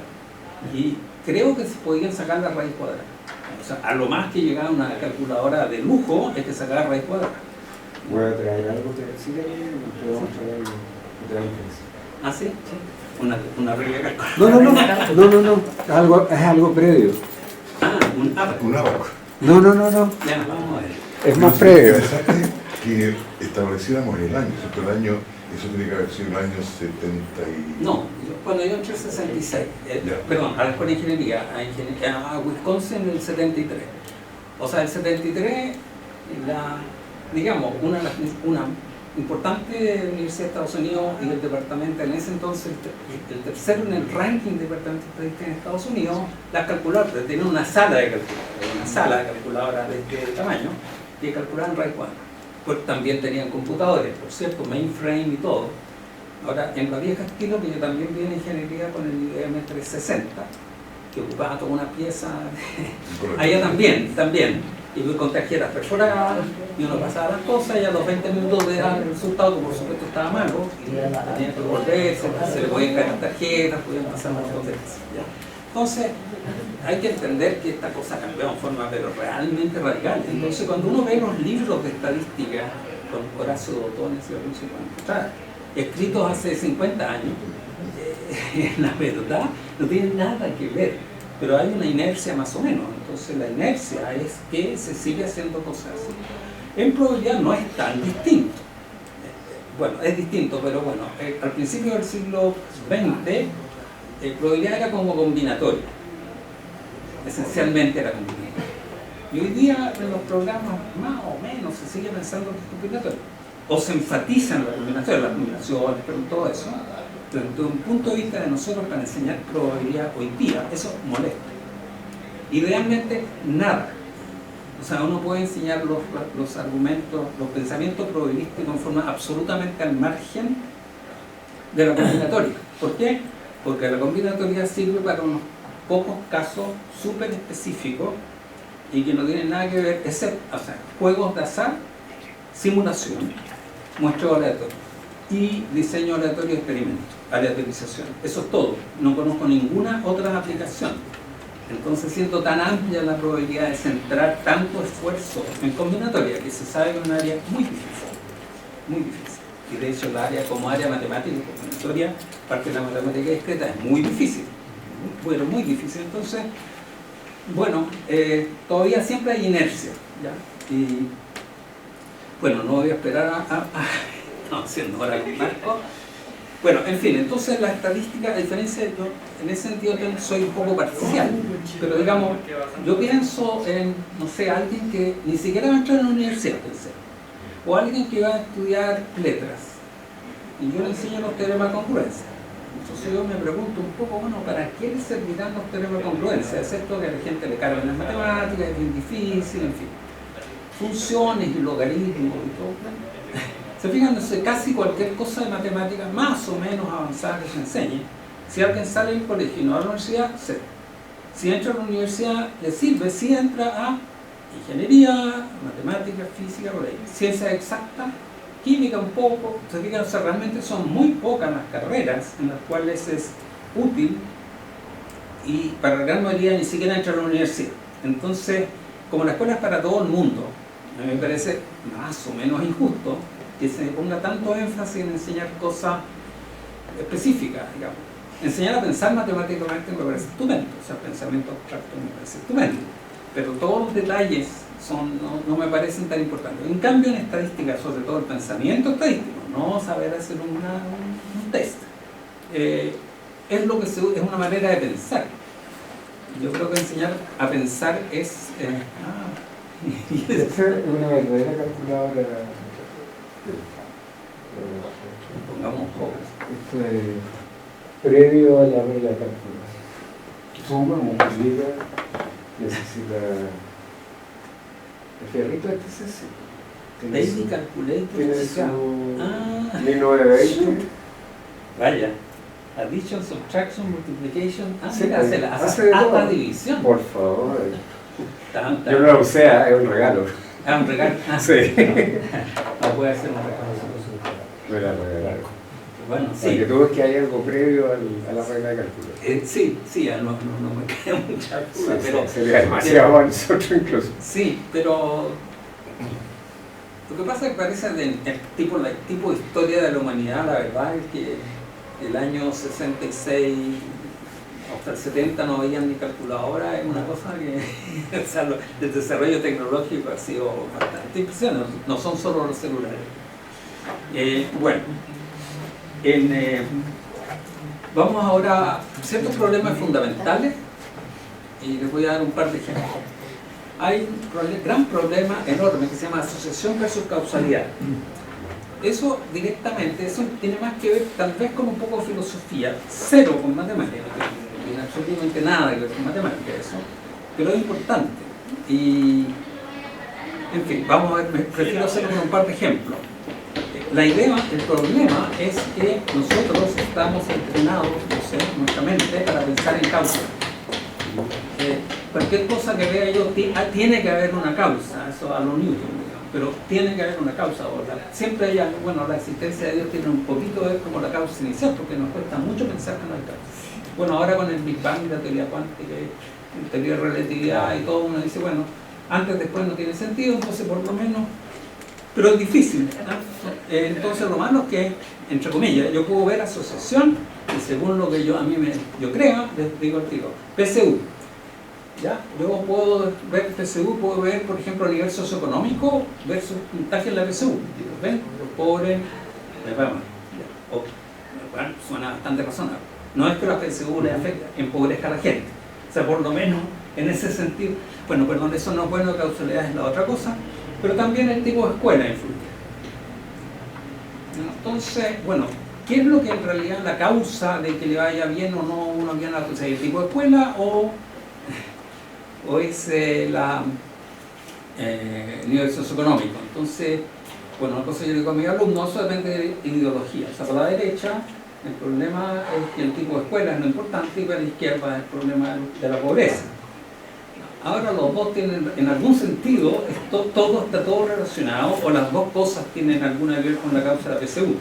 y creo que se podían sacar la raíz cuadrada. O sea, a lo más que llegaba una calculadora de lujo es que sacaba raíz cuadrada. Voy a traer algo que decir ahí, podemos traer otra diferencia. ¿Ah, sí? Sí. Una regla de cálculo. No. Es algo previo. Ah, un abaco. Un abaco. No. Ya, vamos a ver. Es más previo. Interesante que estableciéramos el año, ¿cierto? El año, eso tiene que haber sido el año 70 y... No, cuando yo entré en el 66, perdón, a la escuela de ingeniería, a Wisconsin en el 73. O sea, el 73, digamos, una importante universidad de Estados Unidos y el departamento, en ese entonces, el tercero en el ranking de departamentos de estadística en Estados Unidos, las calculadoras, tenían una sala de calculadoras de este tamaño, que calculaban raíz cuadrada. Pues también tenían computadores, por cierto, mainframe y todo. Ahora, en la vieja estilo, que yo también vi en ingeniería con el IBM 360, que ocupaba toda una pieza, allá también, y con tarjetas perforadas, y uno pasaba las cosas, y a los 20 minutos de dar el resultado, que por supuesto estaba malo, y tenía que volverse, se le podían caer las tarjetas, podían pasar un montón de cosas. ¿Ya? Entonces, hay que entender que esta cosa cambió en forma pero realmente radical. Entonces, cuando uno ve los libros de estadística con Horacio Dotones y Alonso Contreras, escritos hace 50 años, la verdad no tienen nada que ver, pero hay una inercia más o menos. Entonces, la inercia es que se sigue haciendo cosas así. En probabilidad no es tan distinto. Bueno, es distinto, pero bueno, al principio del siglo XX, probabilidad era como combinatoria. Esencialmente era combinatoria. Y hoy día en los programas más o menos se sigue pensando que es combinatoria. O se enfatiza en la combinatoria, las combinaciones, pero todo eso. Pero desde un punto de vista de nosotros para enseñar probabilidad hoy día, eso molesta. Y realmente nada. O sea, uno puede enseñar los argumentos, los pensamientos probabilísticos en forma absolutamente al margen de la combinatoria. ¿Por qué? Porque la combinatoria sirve para unos pocos casos súper específicos y que no tienen nada que ver, excepto, o sea, juegos de azar, simulación, muestreo aleatorio y diseño aleatorio de experimentos, aleatorización. Eso es todo. No conozco ninguna otra aplicación. Entonces, siendo tan amplia la probabilidad de centrar tanto esfuerzo en combinatoria, que se sabe que es un área muy difícil, muy difícil. Y de hecho, la área como área matemática y combinatoria, parte de la matemática discreta, es muy difícil, bueno, muy difícil. Entonces, bueno, todavía siempre hay inercia, ¿ya? Y bueno, no voy a esperar no, haciendo ahora con Marco. Bueno, en fin, entonces la estadística, a diferencia de yo, en ese sentido soy un poco parcial, pero digamos, yo pienso en, no sé, alguien que ni siquiera va a entrar en la universidad, pensé, o alguien que va a estudiar letras, y yo le enseño los teoremas de congruencia. Entonces yo me pregunto un poco, bueno, ¿para qué le servirán los teoremas de congruencia? Excepto que a la gente le cargan las matemáticas, es bien difícil, en fin. Funciones y logaritmos y todo. Se fijan, no sé, casi cualquier cosa de matemáticas más o menos avanzada que se enseñe, si alguien sale del colegio y no va a la universidad, cero. Si entra a la universidad, le sirve, si entra a ingeniería, matemáticas, física, por ahí, ciencia exacta, química un poco. Se fijan, o sea, realmente son muy pocas las carreras en las cuales es útil, y para la gran mayoría ni siquiera entra a la universidad. Entonces, como la escuela es para todo el mundo, a mí me parece más o menos injusto que se ponga tanto énfasis en enseñar cosas específica, digamos. Enseñar a pensar matemáticamente me parece estupendo, o sea, pensamiento abstracto me parece estupendo, pero todos los detalles no me parecen tan importantes. En cambio, en estadística, sobre todo el pensamiento estadístico, no saber hacer un test, es lo que es una manera de pensar. Yo creo que enseñar a pensar es... Debe ser una verdadera calculadora. Pongamos jóvenes. Esto es previo a la regla de cálculo. Suma, multiplica, necesita... El fierrito este es ese. Baby Calculator. Tiene su 1920. Vaya. Addition, subtraction, multiplication. Sí, Mira, hace de todo. hasta división. Por favor. Tan. Yo no lo usé, es un regalo. Un regalo. Sí. No puede ser un regalo. Me la regalaron. Bueno, sí. Porque tú ves que hay algo previo a la regla de cálculo. Sí, no me queda mucha duda, pero... Sería demasiado para nosotros incluso. Sí, pero... Lo que pasa es que parece el tipo de historia de la humanidad, la verdad es que el año 66 hasta el 70 no habían ni calculadora, es una cosa que o sea, el desarrollo tecnológico ha sido bastante impresionante, no son solo los celulares. Bueno, vamos ahora a ciertos problemas fundamentales y les voy a dar un par de ejemplos. Hay un gran problema enorme que se llama asociación versus causalidad. Eso directamente, eso tiene más que ver tal vez con un poco de filosofía, cero con matemática, no tiene absolutamente nada que ver con matemática eso, pero es importante. Y, en fin, vamos a ver, prefiero hacerlo con un par de ejemplos. La idea, el problema es que nosotros estamos entrenados, nuestra mente, para pensar en causa. Cualquier cosa que vea yo tiene que haber una causa, eso a lo Newton, digamos, pero tiene que haber una causa. Siempre hay algo, bueno, la existencia de Dios tiene un poquito de ver como la causa inicial, porque nos cuesta mucho pensar que no hay causa. Bueno, ahora con el Big Bang y la teoría cuántica, la teoría de relatividad y todo, uno dice, bueno, antes después no tiene sentido, entonces por lo menos... Pero es difícil, ¿no? Entonces lo malo es que, entre comillas, yo puedo ver asociación y según lo que yo creo, les digo el tiro, PSU. ¿Ya? Yo puedo ver PSU, puedo ver, por ejemplo, a nivel socioeconómico versus puntaje en la PSU. ¿Ven? Los pobres, bueno, suena bastante razonable. No es que la PSU le afecte, empobrezca a la gente. O sea, por lo menos en ese sentido, bueno, perdón, eso no es bueno, causalidad es la otra cosa, pero también el tipo de escuela influye. Entonces, bueno, ¿qué es lo que en realidad la causa de que le vaya bien o no uno bien a la, el tipo de escuela o es el nivel socioeconómico? Entonces, bueno, una cosa yo digo a mis alumnos, eso depende de ideología. O sea, para la derecha el problema es que el tipo de escuela es lo importante y para la izquierda es el problema de la pobreza. Ahora los dos tienen, en algún sentido, está todo relacionado, o las dos cosas tienen alguna que ver con la causa de la PSU.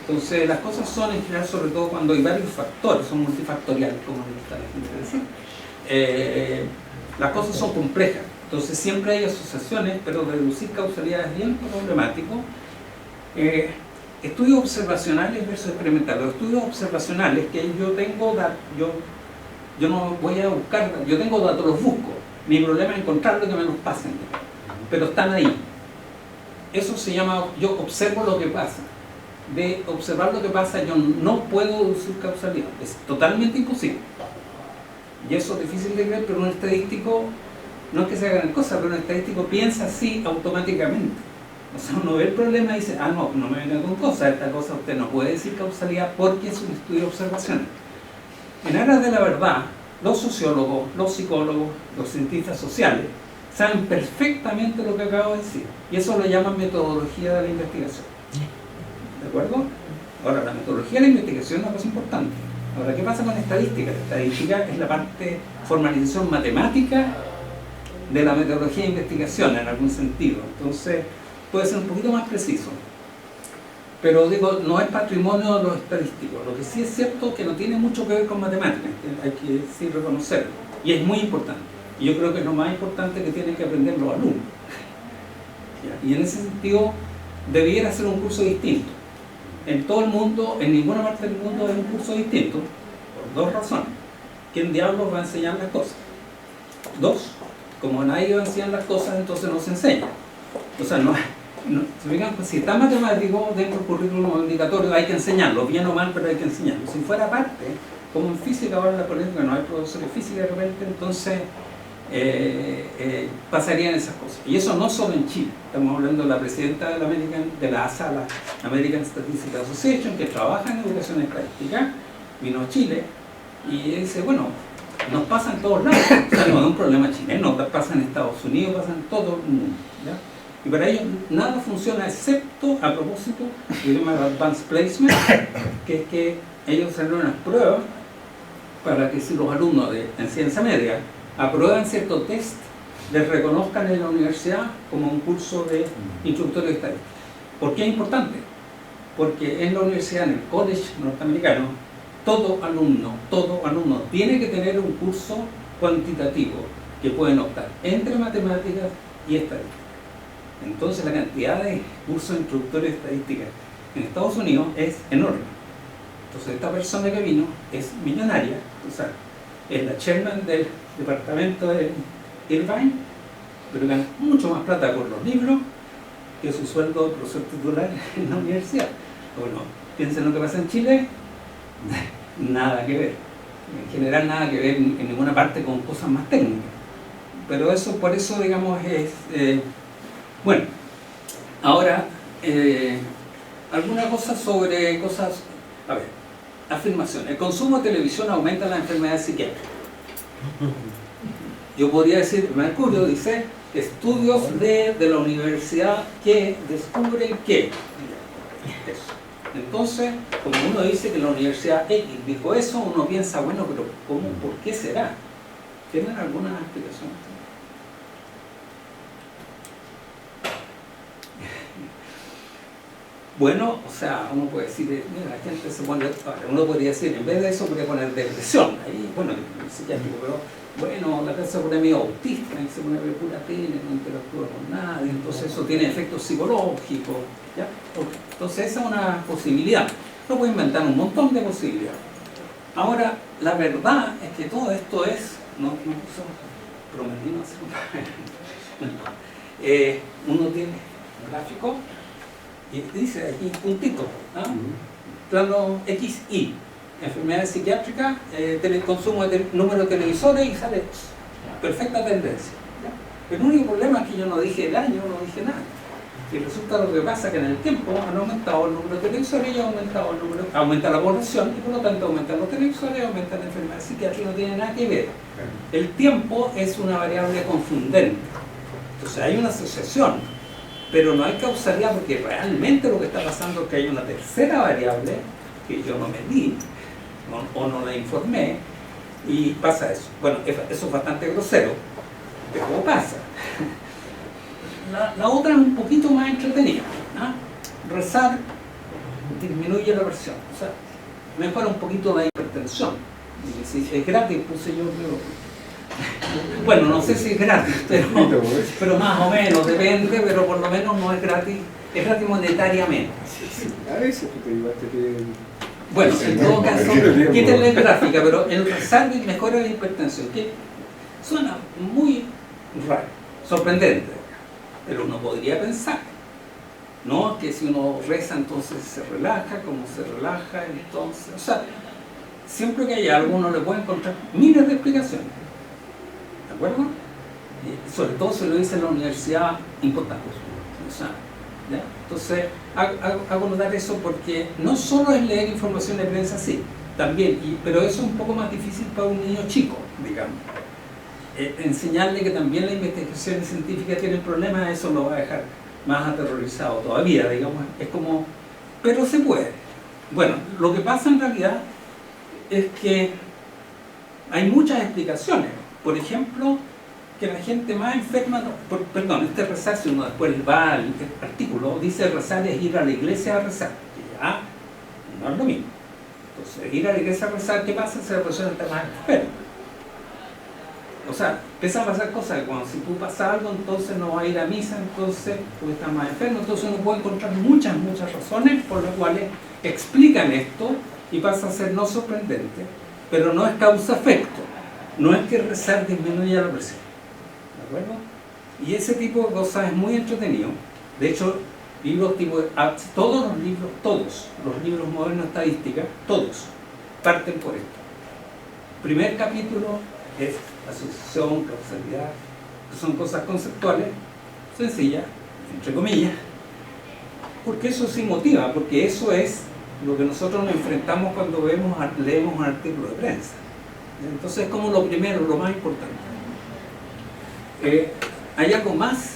Entonces las cosas son en general, sobre todo cuando hay varios factores, son multifactoriales, como le gusta a la gente decir. Las cosas son complejas, entonces siempre hay asociaciones, pero reducir causalidad es bien problemático. Estudios observacionales versus experimentales. Los estudios observacionales que yo tengo, yo no voy a buscar, yo tengo datos, los busco. Mi problema es encontrarlos y que me los pasen, pero están ahí. Eso se llama, yo observo lo que pasa. De observar lo que pasa, yo no puedo deducir causalidad, es totalmente imposible. Y eso es difícil de creer, pero un estadístico, no es que se hagan cosas, pero un estadístico piensa así automáticamente. O sea, uno ve el problema y dice, no me venga con cosas, esta cosa usted no puede decir causalidad porque es un estudio observacional. En aras de la verdad, los sociólogos, los psicólogos, los cientistas sociales saben perfectamente lo que acabo de decir. Y eso lo llaman metodología de la investigación. ¿De acuerdo? Ahora, la metodología de la investigación es una cosa importante. Ahora, ¿qué pasa con estadística? La estadística es la parte, formalización matemática de la metodología de investigación en algún sentido. Entonces, puede ser un poquito más preciso. Pero digo, no es patrimonio de los estadísticos. Lo que sí es cierto es que no tiene mucho que ver con matemáticas, hay que sí reconocerlo. Y es muy importante. Y yo creo que es lo más importante que tienen que aprender los alumnos. Y en ese sentido, debiera ser un curso distinto. en todo el mundo, en ninguna parte del mundo es un curso distinto, por dos razones. ¿Quién diablos va a enseñar las cosas? Dos, como nadie va a enseñar las cosas, entonces no se enseña. O sea, si está matemático dentro del currículum obligatorio hay que enseñarlo, bien o mal, pero hay que enseñarlo. Si fuera parte, como en física ahora en la política no hay profesores de física de repente, entonces pasarían esas cosas. Y eso no solo en Chile, estamos hablando de la presidenta de la ASA, la American Statistical Association, que trabaja en educación estadística, vino a Chile y dice, bueno, nos pasa en todos lados, o sea, no es un problema chileno, pasa en Estados Unidos, pasa en todo el mundo, ¿ya? Y para ellos nada funciona excepto, a propósito, el tema de Advanced Placement, que es que ellos hacen unas pruebas para que si los alumnos en ciencia media aprueban cierto test, les reconozcan en la universidad como un curso de instructor de estadística. ¿Por qué es importante? Porque en la universidad, en el college norteamericano, todo alumno tiene que tener un curso cuantitativo que pueden optar entre matemáticas y estadística. Entonces la cantidad de cursos de instructores de estadística en Estados Unidos es enorme. Entonces esta persona que vino es millonaria, o sea, es la chairman del departamento de Irvine, pero gana mucho más plata por los libros que su sueldo de profesor titular en la universidad. Bueno, piensen lo que pasa en Chile, nada que ver. En general nada que ver en ninguna parte con cosas más técnicas. Pero eso, por eso, digamos, es... bueno, ahora, alguna cosa sobre cosas... A ver, afirmación. El consumo de televisión aumenta las enfermedades psiquiátricas. Yo podría decir, Mercurio dice, estudios de la universidad que descubren que... Eso. Entonces, como uno dice que la Universidad X dijo eso, uno piensa, bueno, pero ¿cómo? ¿Por qué será? ¿Tienen alguna explicación? Bueno, o sea, uno puede decir, mira, la gente se pone, uno podría decir, en vez de eso podría poner depresión, ahí, bueno, el psiquiátrico, pero bueno, la gente se pone medio autista, y se pone pura tele, no interactúa con nadie, entonces eso tiene efectos psicológicos, ¿ya? Okay. Entonces esa es una posibilidad, uno puede inventar un montón de posibilidades. Ahora, la verdad es que todo esto es, prometí no hacer uno tiene un gráfico, y dice aquí puntito, ¿ah? Plano XY, enfermedades psiquiátricas, consumo de número de televisores y sale perfecta tendencia, ¿ya? El único problema es que yo no dije el año, no dije nada. Y resulta lo que pasa que en el tiempo han aumentado el número de televisores y aumenta la población y por lo tanto aumentan los televisores y aumentan las enfermedades psiquiátricas, no tiene nada que ver. El tiempo es una variable confundente. Entonces hay una asociación, pero no hay causalidad porque realmente lo que está pasando es que hay una tercera variable que yo no medí o no la informé y pasa eso. Bueno, eso es bastante grosero, pero pasa. La otra es un poquito más entretenida, ¿no? Rezar disminuye la presión, o sea, mejora un poquito la hipertensión. Y si es gratis, puse yo, bueno, no sé si es gratis, pero más o menos, depende, pero por lo menos no es gratis monetariamente. A veces te llevaste que... Bueno, en todo caso, quítenle gráfica, pero el rezar mejora la hipertensión, que suena muy raro, sorprendente. Pero uno podría pensar, ¿no? Que si uno reza entonces se relaja, como se relaja, entonces... O sea, siempre que haya algo uno le puede encontrar miles de explicaciones, ¿de acuerdo? Sobre todo se lo dice en la universidad importante, o sea, ¿ya? Entonces, hago notar eso porque no solo es leer información de prensa, sí, también, pero eso es un poco más difícil para un niño chico, digamos. Enseñarle que también la investigación científica tiene problemas, eso lo va a dejar más aterrorizado todavía, digamos, es como, pero se puede. Bueno, lo que pasa en realidad es que hay muchas explicaciones. Por ejemplo, que la gente más enferma, este rezar, si uno después va al artículo, dice rezar es ir a la iglesia a rezar, que ya no es lo mismo. Entonces, ir a la iglesia a rezar, ¿qué pasa? Se la persona está más enferma. O sea, empiezan a pasar cosas que cuando si tú pasas algo, entonces no va a ir a misa, entonces tú estás más enfermo, entonces uno puede encontrar muchas razones por las cuales explican esto y pasa a ser no sorprendente, pero no es causa-efecto, no es que rezar disminuya la presión, ¿de acuerdo? Y ese tipo de cosas es muy entretenido. De hecho, libros tipo, todos los libros modernos de estadística, todos, parten por esto. Primer capítulo es asociación, causalidad, que son cosas conceptuales, sencillas, entre comillas, porque eso sí motiva, porque eso es lo que nosotros nos enfrentamos cuando leemos un artículo de prensa. Entonces es como lo primero, lo más importante. Hay algo más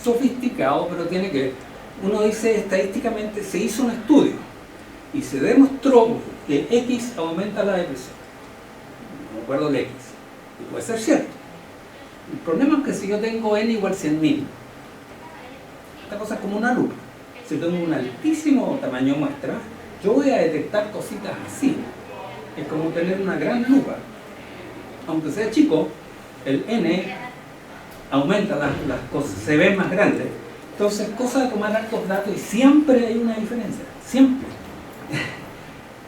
sofisticado, pero tiene que ver. Uno dice, estadísticamente se hizo un estudio y se demostró que X aumenta la depresión. No me acuerdo el X. Y puede ser cierto. El problema es que si yo tengo N igual 100.000, esta cosa es como una lupa. Si tengo un altísimo tamaño muestra, yo voy a detectar cositas así. Es como tener una gran lupa. Aunque sea chico, el N aumenta las cosas, se ve más grande. Entonces, cosa de tomar altos datos y siempre hay una diferencia, siempre.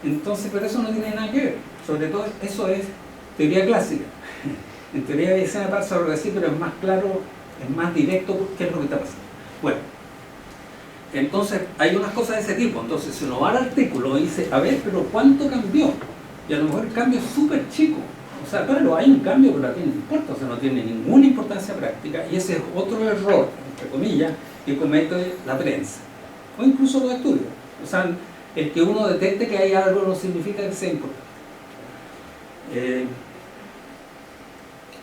Entonces, pero eso no tiene nada que ver. Sobre todo, eso es teoría clásica. En teoría de medicina pasa algo así, pero es más claro, es más directo qué es lo que está pasando. Bueno, entonces hay unas cosas de ese tipo. Entonces, si uno va al artículo y dice, a ver, pero ¿cuánto cambió? Y a lo mejor el cambio es súper chico. O sea, claro, hay un cambio, pero a ti no importa, o sea, no tiene ninguna importancia práctica, y ese es otro error, entre comillas, que comete la prensa, o incluso los estudios. O sea, el que uno detecte que hay algo no significa que sea importante.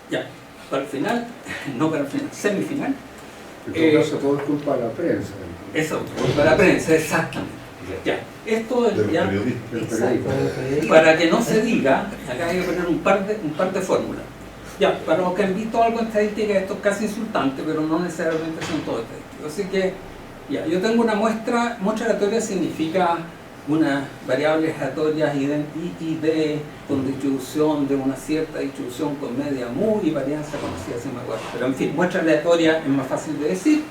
Ya, para el final, no para el final, semifinal. En todo caso, todo es culpa de la prensa. Eso, culpa de la prensa, exactamente. Ya, esto es ya, Exacto. para que no se diga, acá hay que poner un par de fórmulas. Ya, para los que han visto algo en estadística, esto es casi insultante, pero no necesariamente son todos estadísticos. Así que, ya, yo tengo una muestra aleatoria significa unas variables aleatorias ID con distribución de una cierta distribución con media mu y varianza conocida, si me acuerdo. Pero en fin, muestra aleatoria es más fácil de decir.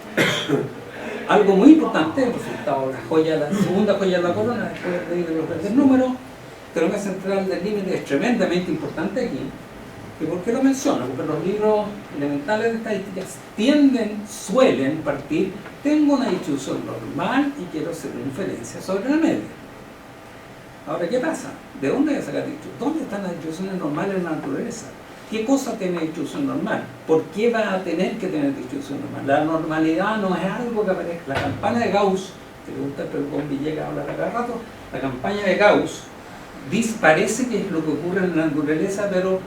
Algo muy importante, el resultado, la segunda joya de la corona, después de los grandes números, teorema central del límite es tremendamente importante aquí. ¿Y por qué lo menciono? Porque los libros elementales de estadísticas suelen partir, tengo una distribución normal y quiero hacer una inferencia sobre la media. Ahora, ¿qué pasa? ¿De dónde voy a sacar distribución? ¿Dónde están las distribuciones normales en la naturaleza? ¿Qué cosa tiene distribución normal? ¿Por qué va a tener que tener distribución normal? La normalidad no es algo que aparezca. La campana de Gauss, que le gusta con Villegas hablar a cada rato, la campaña de Gauss parece que es lo que ocurre en la naturaleza, pero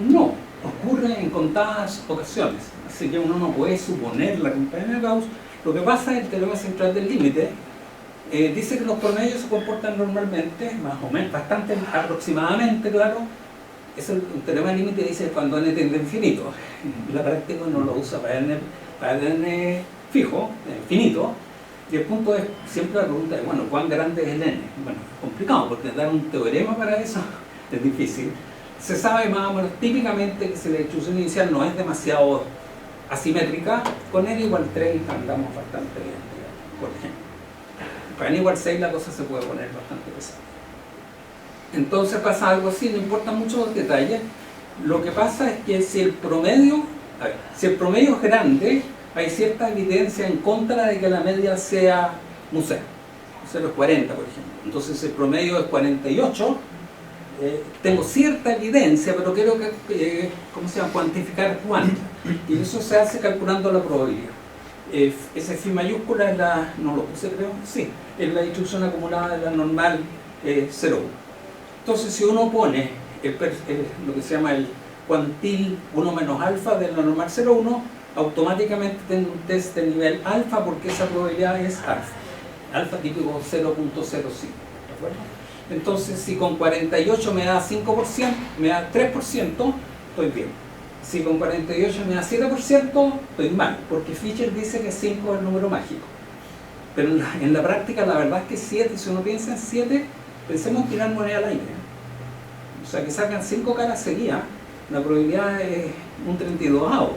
no, ocurre en contadas ocasiones. Así que uno no puede suponer la campaña de Gauss. Lo que pasa es que el teorema central del límite dice que los promedios se comportan normalmente, más o menos, bastante aproximadamente, claro. Eso, el teorema del límite dice cuando n tiende a infinito. La práctica no lo usa para n fijo, finito. Y el punto es siempre la pregunta de, bueno, ¿cuán grande es el n? Bueno, es complicado porque dar un teorema para eso es difícil. Se sabe más o menos típicamente que si la distribución inicial no es demasiado asimétrica, con n igual 3 andamos bastante bien, digamos, por ejemplo. Para n igual 6 la cosa se puede poner bastante pesada. Entonces pasa algo así, no importa mucho los detalles. Lo que pasa es que si el promedio es grande, hay cierta evidencia en contra de que la media sea un 0. Un 0 es 40, por ejemplo. Entonces si el promedio es 48, tengo cierta evidencia, pero quiero cuantificar cuánto. Y eso se hace calculando la probabilidad. Ese phi mayúscula es la, no lo puse creo, sí, es la distribución acumulada de la normal 0,1. Entonces si uno pone lo que se llama el cuantil 1 menos alfa de la normal 0,1, automáticamente tengo un test de nivel alfa porque esa probabilidad es alfa. Alfa típico 0.05, ¿de acuerdo? Entonces si con 48 me da 5%, me da 3%, estoy bien. Si con 48 me da 7%, estoy mal, porque Fisher dice que 5 es el número mágico. Pero en la práctica la verdad es que 7, si uno piensa en 7, pensemos en tirar moneda al aire. O sea, que salgan 5 caras seguidas, La probabilidad es un 32avo.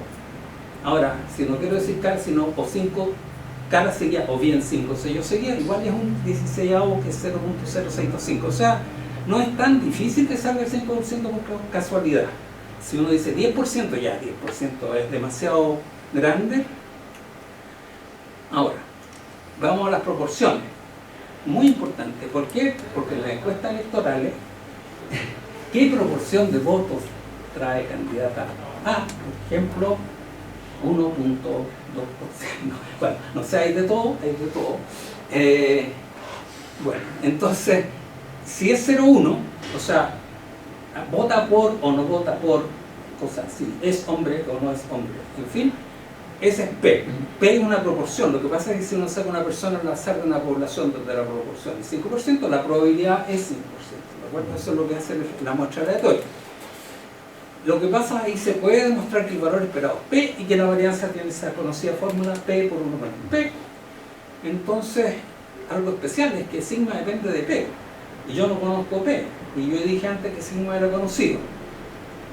Ahora, si no quiero decir cara, sino o 5 caras sería, o bien 5 sellos seguía, igual es un 16avo que es 0.065. O sea, no es tan difícil que salga el 5% por casualidad. Si uno dice 10%, ya 10% es demasiado grande. Ahora, vamos a las proporciones. Muy importante. ¿Por qué? Porque en las encuestas electorales, ¿qué proporción de votos trae candidata A? Por ejemplo, 1.2%. Bueno, no sé, hay de todo, hay de todo. Bueno, entonces, si es 0,1, o sea, vota por o no vota por, cosas así, es hombre o no es hombre, en fin, ese es P. P es una proporción. Lo que pasa es que si uno saca una persona al azar de una población donde la proporción es 5%, la probabilidad es 5%. ¿De acuerdo? Eso es lo que hace la muestra aleatoria. Lo que pasa ahí se puede demostrar que el valor esperado es P y que la varianza tiene esa conocida fórmula P por 1 menos P. Entonces, algo especial es que sigma depende de P. Y yo no conozco P. Y yo dije antes que sigma era conocido.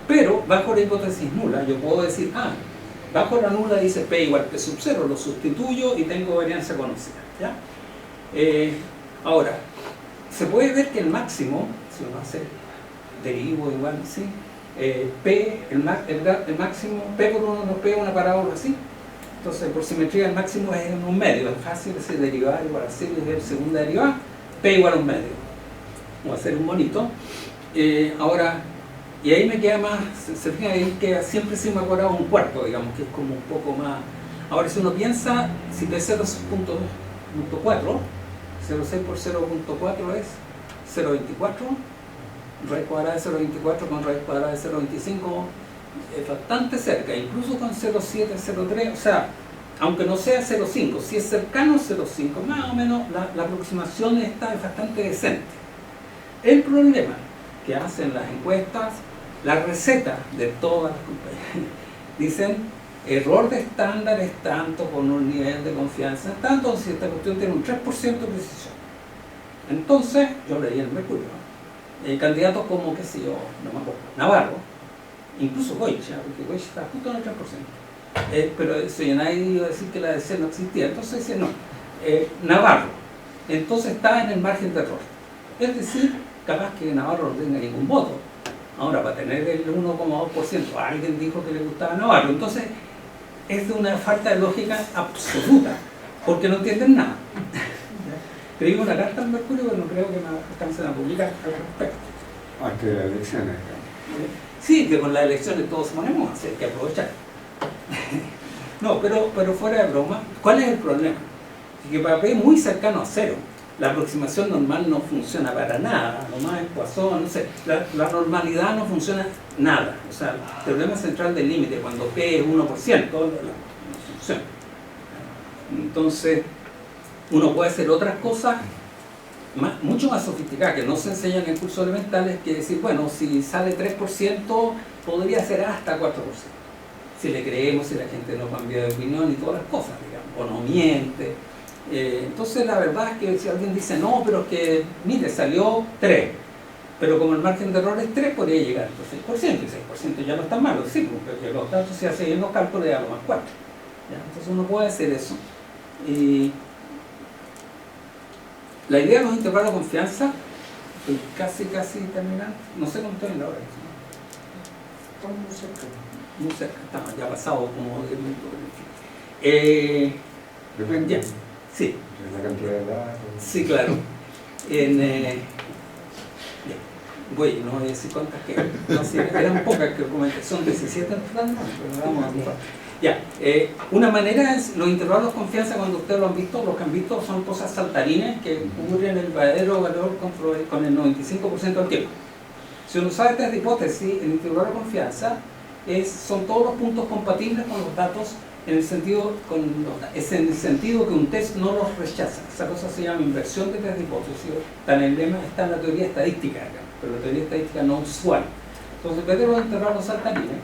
Pero, bajo la hipótesis nula, yo puedo decir, bajo la nula dice P igual P sub 0, lo sustituyo y tengo varianza conocida. ¿Ya? Ahora, se puede ver que el máximo, si uno hace derivo igual, ¿sí? P, el máximo, P por 1 no P, una parábola así. Entonces, por simetría, el máximo es en un medio. Es fácil decir derivar igual a 0 y segunda derivada, P igual a un medio. Voy a hacer un bonito. Ahora, y ahí me queda más, se fija ahí que siempre se me ha acordado un cuarto, digamos, que es como un poco más. Ahora, si uno piensa, si P0 es 0.4, 0,6 por 0.4 es 0,24. Raíz cuadrada de 0,24 con raíz cuadrada de 0,25 es bastante cerca, incluso con 0,7, 0,3, o sea, aunque no sea 0,5, si es cercano a 0,5, más o menos la aproximación está bastante decente. El problema que hacen las encuestas, la receta de todas las compañías, dicen, error de estándar es tanto con un nivel de confianza, tanto si esta cuestión tiene un 3% de precisión. Entonces, yo leí el Mercurio, candidatos como, qué sé yo, no me acuerdo, Navarro, incluso Goich, porque Goich está justo en el 3%. Pero eso ya nadie iba a decir que la DC no existía, entonces dice no. Navarro, entonces está en el margen de error. Es decir, capaz que Navarro no tenga ningún voto. Ahora, para tener el 1,2%, alguien dijo que le gustaba Navarro. Entonces, es de una falta de lógica absoluta, porque no entienden nada. Escribí una carta al Mercurio, pero no creo que me alcancen a publicar al respecto. Antes de las elecciones. Sí, que con las elecciones todos se ponemos, así hay que aprovechar. No, pero fuera de broma, ¿cuál es el problema? Que para P muy cercano a 0, la aproximación normal no funciona para nada, nomás es Poisson, no sé, la normalidad no funciona nada. O sea, el teorema central del límite, cuando P es 1%, no funciona. Entonces, uno puede hacer otras cosas mucho más sofisticadas que no se enseñan en cursos elementales, que decir, bueno, si sale 3%, podría ser hasta 4%. Si le creemos, si la gente no cambia de opinión y todas las cosas, digamos, o no miente. Entonces, la verdad es que si alguien dice, no, pero es que, mire, salió 3, pero como el margen de error es 3, podría llegar al 6%, y 6% ya no está malo, sí, porque los datos se hacen en los cálculos de a lo más 4. ¿Ya? Entonces, uno puede hacer eso. Y la idea de los intervalos de confianza, casi terminando, no sé cómo estoy en la hora. Estamos muy cerca, estamos ya pasado como 10 minutos. Depende. Ya, sí. De la cantidad de datos. Sí, claro. Voy, no voy a decir cuántas que no, sí, eran pocas que comenté, son 17 en total, pero vamos a ocupar. Ya, una manera es los intervalos de confianza, cuando ustedes lo han visto, los que han visto son cosas saltarines que cubren el verdadero valor con el 95% del tiempo. Si uno sabe test de hipótesis, el intervalo de confianza son todos los puntos compatibles con los datos en el sentido que un test no los rechaza. Esa cosa se llama inversión de test de hipótesis. Está en el lema, está en la teoría estadística, pero la teoría estadística no usual. Entonces, en vez de los intervalos saltarines,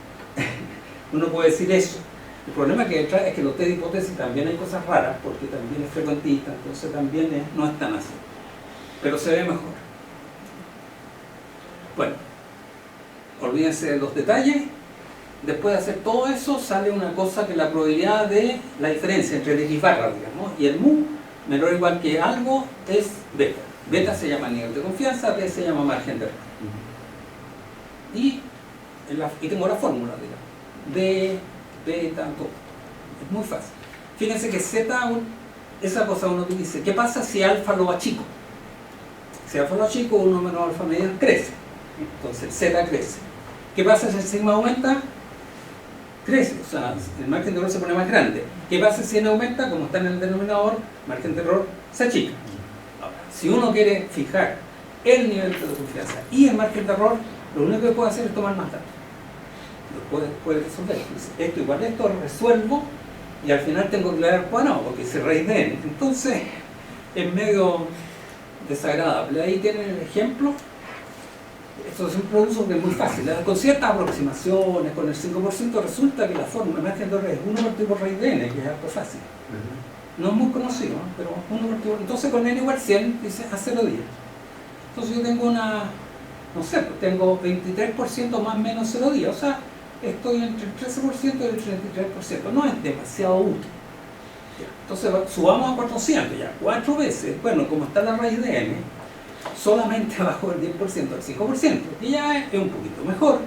uno puede decir eso. El problema que trae es que los test de hipótesis también hay cosas raras, porque también es frecuentista, entonces también no es tan así. Pero se ve mejor. Bueno, olvídense de los detalles. Después de hacer todo eso, sale una cosa que es la probabilidad de la diferencia entre el X barra, digamos, y el mu, menor o igual que algo, es beta. Beta se llama nivel de confianza, B se llama margen de error. Y tengo la fórmula, digamos, de beta, todo. Es muy fácil. Fíjense que Z, esa cosa uno dice, ¿qué pasa si alfa lo achico? Si alfa lo achico, 1 menos alfa medio crece. Entonces Z crece. ¿Qué pasa si el sigma aumenta? Crece, o sea, el margen de error se pone más grande. ¿Qué pasa si n aumenta? Como está en el denominador, el margen de error se achica. Ahora, si uno quiere fijar el nivel de confianza y el margen de error, lo único que puede hacer es tomar más datos. Lo puede resolver. Entonces, esto igual esto lo resuelvo y al final tengo que crear cuadrado porque es raíz de n. Entonces, es medio desagradable. Ahí tienen el ejemplo. Esto siempre lo uso que es muy fácil. Con ciertas aproximaciones, con el 5%, resulta que la fórmula de margen de error es 1 por raíz de n, que es algo fácil. No es muy conocido, ¿no? Pero 1 por... Entonces con n igual 100, dice a 0,10. Entonces yo tengo una, no sé, tengo 23% más menos 0,10. O sea, estoy entre el 13% y el 33%. No es demasiado útil. Entonces subamos a 400, ya 4 veces. Bueno, como está la raíz de n, solamente abajo del 10% al 5%, que ya es un poquito mejor,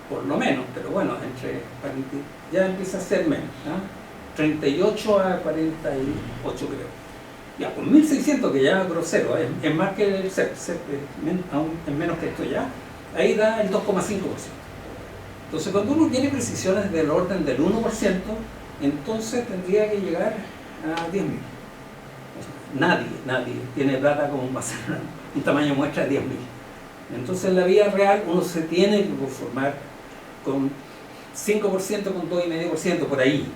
por lo menos, pero bueno, ya empieza a ser menos, ¿no? 38 a 48 creo. Ya, con 1600, que ya es grosero, es más que el 0, aún es menos que esto ya, ahí da el 2,5%. Entonces cuando uno tiene precisiones del orden del 1%, entonces tendría que llegar a 10.000. Nadie tiene plata como para hacer un tamaño muestra de 10.000. Entonces en la vida real uno se tiene que conformar con 5%, con 2,5%, por ahí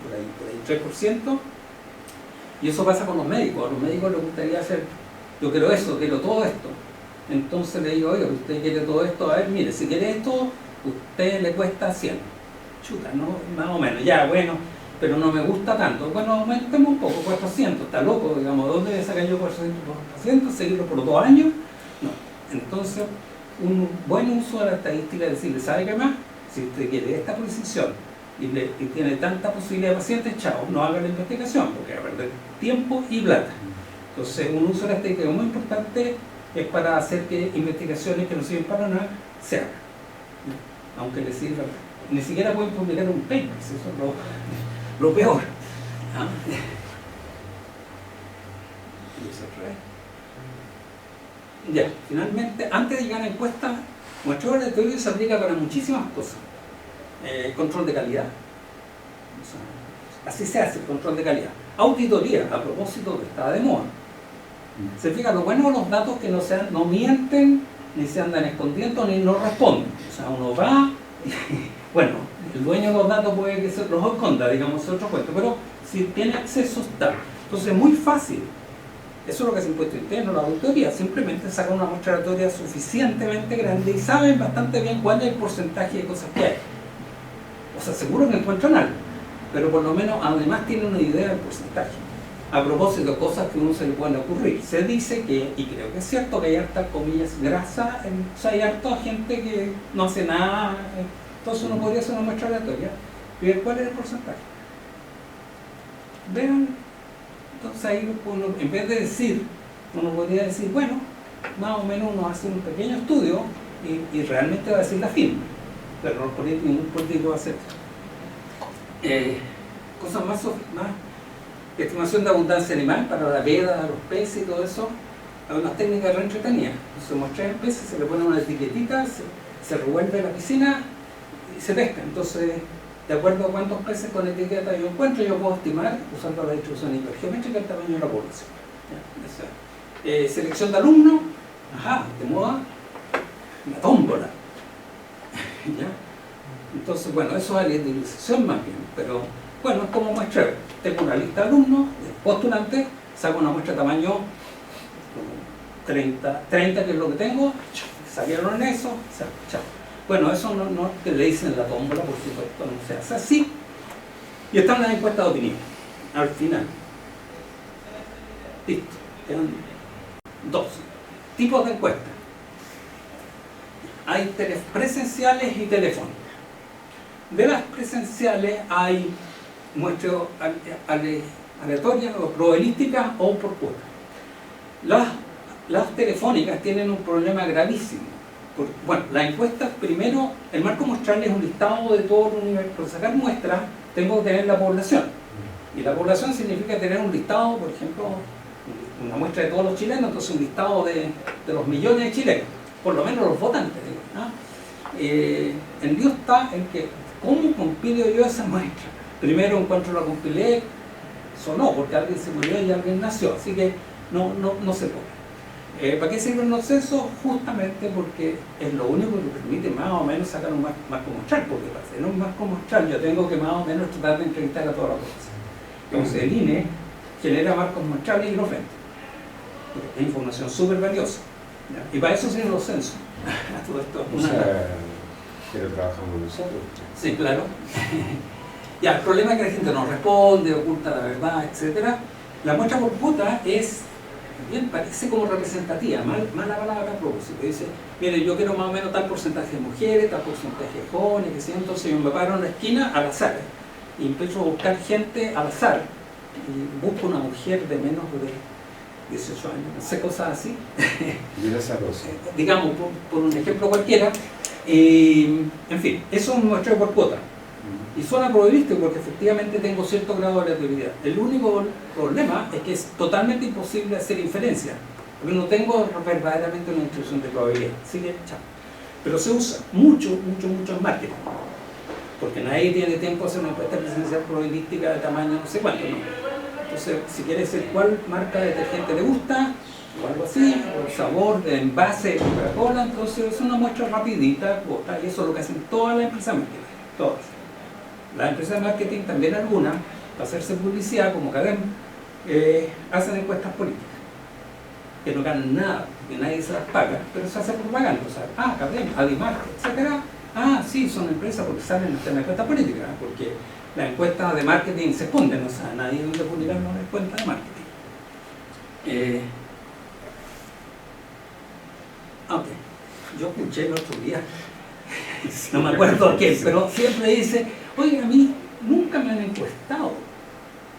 3%. Y eso pasa con los médicos. A los médicos les gustaría hacer, yo quiero eso, quiero todo esto. Entonces le digo, oiga, usted quiere todo esto, a ver, mire, si quiere esto, usted le cuesta 100. Chuta, ¿no? Más o menos, ya, bueno, pero no me gusta tanto. Bueno, aumentemos un poco, 400, está loco, digamos, ¿dónde voy a sacar yo 400 por 400? ¿Seguirlo por 2 años? No. Entonces, un buen uso de la estadística es decirle, ¿sabe qué más? Si usted quiere esta precisión y tiene tanta posibilidad de pacientes, chao, no haga la investigación, porque va a perder tiempo y plata. Entonces, un uso de la estadística muy importante es para hacer que investigaciones que no sirven para nada se hagan, aunque les sirva. Ni siquiera pueden publicar un paper, eso es lo peor. ¿Ah? Ya, finalmente, antes de llegar a la encuesta, muestro de estudio se aplica para muchísimas cosas. Control de calidad. O sea, así se hace el control de calidad. Auditoría, a propósito, que está de moda. Se fija lo bueno de los datos que no mienten, ni se andan escondiendo, ni no responden. O sea, uno va y, bueno, el dueño de los datos puede que se los esconda, digamos, es otro cuento, pero si tiene acceso está. Entonces es muy fácil. Eso es lo que hace impuesto interno, la auditoría. Simplemente sacan una muestra aleatoria suficientemente grande y saben bastante bien cuál es el porcentaje de cosas que hay. O sea, seguro que encuentran algo, pero por lo menos además tienen una idea del porcentaje. A propósito de cosas que a uno se le pueden ocurrir, se dice que, y creo que es cierto, que hay harta, comillas, grasa, o sea, hay harta gente que no hace nada, entonces uno podría hacer una muestra aleatoria y ver cuál es el porcentaje. Vean, entonces ahí uno, en vez de decir, uno podría decir, bueno, más o menos uno hace un pequeño estudio y realmente va a decir la firma, pero no ningún político va a hacer cosas más estimación de abundancia animal para la veda, los peces y todo eso. Hay unas técnicas re entretenidas. Se muestran peces, se le pone una etiquetita, se revuelve la piscina y se pesca. Entonces, de acuerdo a cuántos peces con etiqueta yo encuentro, yo puedo estimar, usando la distribución hipergeométrica, el tamaño de la población. ¿Ya? Selección de alumnos, de moda, la tómbola. ¿Ya? Entonces, bueno, eso es la idealización más bien, pero bueno, es como muestra. Tengo una lista de alumnos, de postulantes, saco una muestra de tamaño 30, que es lo que tengo, salieron en eso, chao. Bueno, eso no que le dicen la tómbola, por supuesto, no se hace así. Y están las encuestas de opinión, al final. Listo, quedan 2 tipos de encuestas. hay presenciales y telefónicas. De las presenciales hay muestreo aleatorias o probabilísticas o por cuota. Las telefónicas tienen un problema gravísimo. Bueno, la encuesta, primero, el marco muestral es un listado de todo el universo. Para sacar muestras, tengo que tener la población. Y la población significa tener un listado, por ejemplo, una muestra de todos los chilenos, entonces un listado de los millones de chilenos, por lo menos los votantes. ¿No? El lío está en que, ¿cómo compilo yo esa muestra? Primero, en cuanto la compilé, sonó, porque alguien se murió y alguien nació, así que no se puede. ¿Para qué sirven los censos? Justamente porque es lo único que permite más o menos sacar un marco muestral, porque para hacer un marco muestral yo tengo que más o menos tratar de entrevistar a toda la población. Entonces el INE genera marcos muestrales y los vende. Es información súper valiosa. ¿Ya? Y para eso sirven los censos. Todo esto es una... pero trabajamos nosotros. Sí, claro. Ya, el problema es que la gente no responde, oculta la verdad, etc. La muestra por cuota es, bien, parece como representativa, mala palabra a propósito. Dice, mire, yo quiero más o menos tal porcentaje de mujeres, tal porcentaje de jóvenes, que sea, entonces yo me paro en la esquina al azar y empiezo a buscar gente al azar y busco una mujer de menos de 18 años, no sé, cosas así. Digamos, por un ejemplo cualquiera. En fin, eso es un muestreo por cuota. Y suena probabilístico porque efectivamente tengo cierto grado de aleatoriedad. El único problema es que es totalmente imposible hacer inferencia, porque no tengo verdaderamente una distribución de probabilidad. Así que, chao. Pero se usa mucho en marketing, porque nadie tiene tiempo de hacer una encuesta presencial probabilística de tamaño no sé cuánto, ¿no? Entonces, si quieres saber cuál marca de detergente le gusta, o algo así, o el sabor de envase de Coca-Cola, entonces es una muestra rapidita, y eso es lo que hacen todas las empresas de marketing, todas. Las empresas de marketing, también algunas, para hacerse publicidad, como Cadem, hacen encuestas políticas, que no ganan nada, que nadie se las paga, pero se hace propaganda, o sea, Cadem, Adimar, etc. Sí, son empresas porque salen en la encuesta política, porque las encuestas de marketing se esconden, o sea, nadie debe publicar una encuesta de marketing. Yo escuché el otro día, no me acuerdo quién, pero siempre dice, oye, a mí nunca me han encuestado.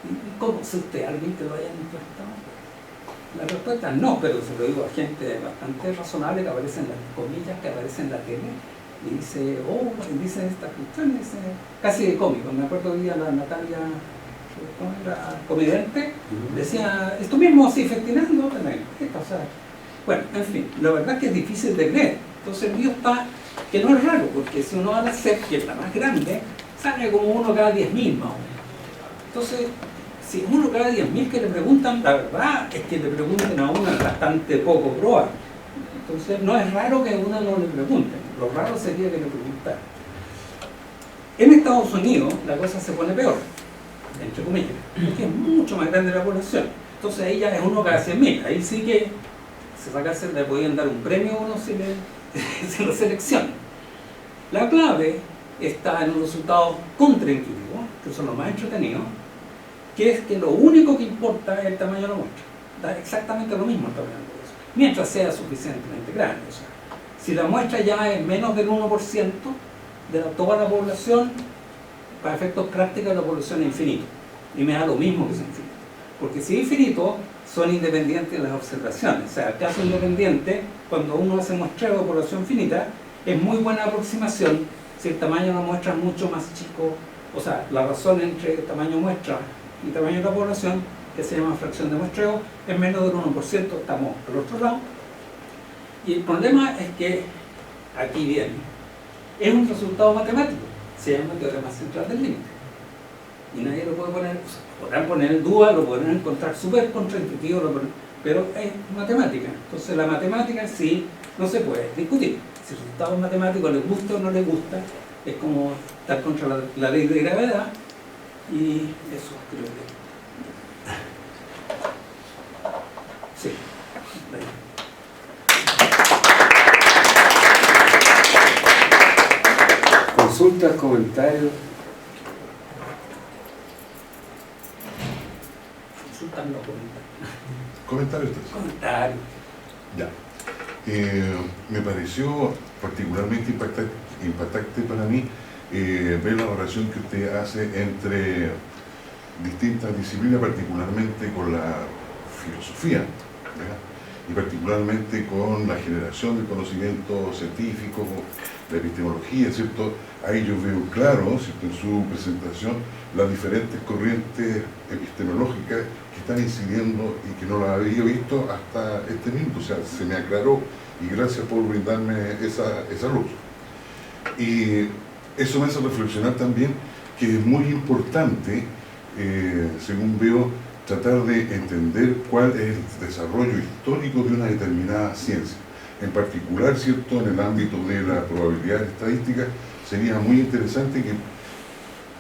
¿Y cómo sé usted a alguien que lo hayan encuestado? La respuesta es no, pero se lo digo a gente bastante razonable que aparece en las comillas, que aparece en la tele, y dice, dicen estas cuestiones, casi de cómico. Me acuerdo hoy día la Natalia, ¿cómo era? Comediante, decía, esto mismo así, festinando, o sea, bueno, en fin, la verdad es que es difícil de creer. Entonces el lío está, que no es raro, porque si uno va a la CEP, que es la más grande, sale como uno cada 10.000 más o menos. Entonces, si uno cada 10.000 que le preguntan, la verdad es que le pregunten a uno es bastante poco probable. Entonces no es raro que a uno no le pregunten, lo raro sería que le preguntaran. En Estados Unidos la cosa se pone peor, entre comillas, porque es mucho más grande la población. Entonces ahí ya es uno cada 100.000, ahí sí que le podían dar un premio a uno si lo seleccionan. La clave está en un resultado contraintuitivo, que son los más entretenidos, que es que lo único que importa es el tamaño de la muestra. Da exactamente lo mismo el tamaño de la muestra, mientras sea suficientemente grande. O sea, si la muestra ya es menos del 1% de toda la población, para efectos prácticos la población es infinito, y me da lo mismo que sea infinito, porque si es infinito son independientes las observaciones. O sea, el caso independiente, cuando uno hace muestreo de población finita, es muy buena aproximación si el tamaño de la muestra es mucho más chico. O sea, la razón entre el tamaño muestra y tamaño de la población, que se llama fracción de muestreo, es menos del 1%, estamos al otro lado. Y el problema es que, aquí viene, es un resultado matemático, se llama teorema central del límite. Y nadie lo puede poner, o sea, podrán poner en duda, lo podrán encontrar súper contraintuitivo, pero es matemática. Entonces la matemática en sí no se puede discutir. Si el resultado matemático les gusta o no les gusta, es como estar contra la ley de gravedad, y eso creo que... Sí. Consultas, comentarios. Consultas no, Comentarios. comentarios. Ya. Me pareció particularmente impactante para mí ver la relación que usted hace entre distintas disciplinas, particularmente con la filosofía, ¿verdad? Y particularmente con la generación del conocimiento científico, la epistemología, ¿cierto? Ahí yo veo claro, ¿cierto?, en su presentación las diferentes corrientes epistemológicas que están incidiendo y que no las había visto hasta este minuto. O sea, se me aclaró y gracias por brindarme esa luz. Y eso me hace reflexionar también que es muy importante, según veo, tratar de entender cuál es el desarrollo histórico de una determinada ciencia. En particular, ¿cierto?, en el ámbito de la probabilidad estadística, sería muy interesante que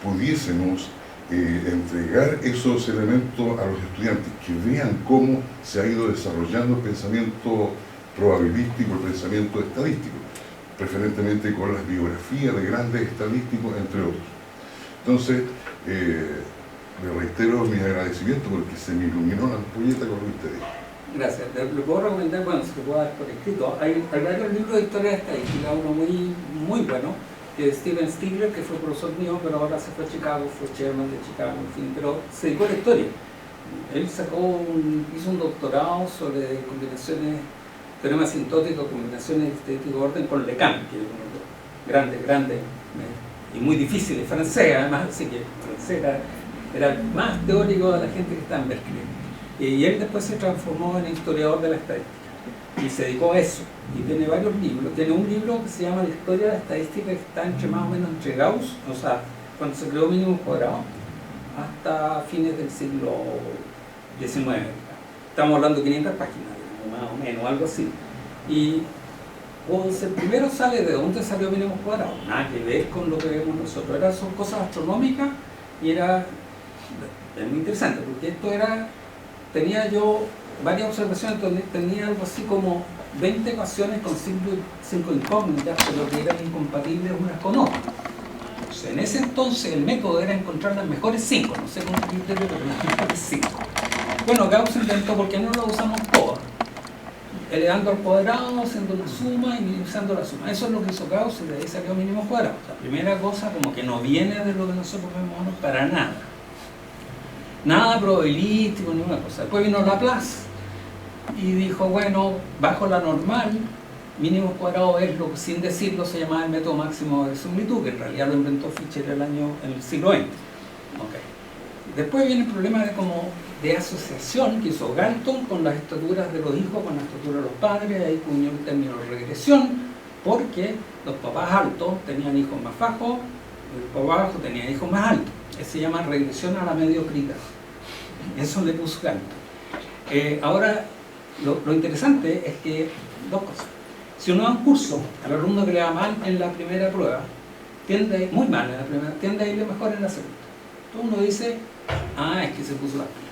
pudiésemos entregar esos elementos a los estudiantes, que vean cómo se ha ido desarrollando el pensamiento probabilístico, el pensamiento estadístico, preferentemente con las biografías de grandes estadísticos, entre otros. Entonces, le reitero mi agradecimiento porque se me iluminó la ampolleta con lo que usted dijo. Gracias. Le puedo recomendar, bueno, se lo puedo dar por escrito. Hay varios libros de historia de estadística, uno muy bueno, de Steven Stigler, que fue profesor mío, pero ahora se fue a Chicago, fue chairman de Chicago, en fin, pero se dedicó a la historia. Él hizo un doctorado sobre combinaciones, teorema asintótico, combinaciones de estadístico orden con Lecan, que es uno grande y muy difícil, es francés además, así que francés era el más teórico de la gente que está en Berkeley. Y él después se transformó en historiador de la estadística y se dedicó a eso. Y tiene varios libros. Tiene un libro que se llama La historia de la estadística, que está más o menos entre Gauss, o sea, cuando se creó mínimo cuadrado, hasta fines del siglo XIX. Estamos hablando de 500 páginas, más o menos, algo así. Y pues, el primero sale de dónde salió mínimo cuadrado, nada que ver con lo que vemos nosotros. Son cosas astronómicas y es muy interesante, porque tenía yo varias observaciones donde tenía algo así como 20 ecuaciones con 5 incógnitas, pero que eran incompatibles unas con otras. Entonces, en ese entonces el método era encontrar las mejores 5, no sé con qué criterio, pero las mejores 5. Bueno, Gauss inventó, ¿por qué no lo usamos todas? Elevando al cuadrado, haciendo la suma y usando la suma. Eso es lo que hizo Gauss y de ahí salió mínimo cuadrado. La primera cosa como que no viene de lo que nosotros vemos para nada. Nada probabilístico, ninguna cosa. Después vino Laplace y dijo, bueno, bajo la normal, mínimo cuadrado es lo que sin decirlo se llamaba el método máximo de similitud, que en realidad lo inventó Fischer en el siglo XX. Okay. Después viene el problema de asociación que hizo Galton con las estaturas de los hijos, con la estatura de los padres, ahí cuñó el término regresión, porque los papás altos tenían hijos más bajos, el papá bajo tenía hijos más altos. Eso se llama regresión a la mediocridad. Eso le puso Galton. Ahora, lo interesante es que, dos cosas. Si uno da un curso al alumno que le va mal en la primera prueba, muy mal en la primera, tiende a irle mejor en la segunda. Entonces uno dice, es que se puso la primera.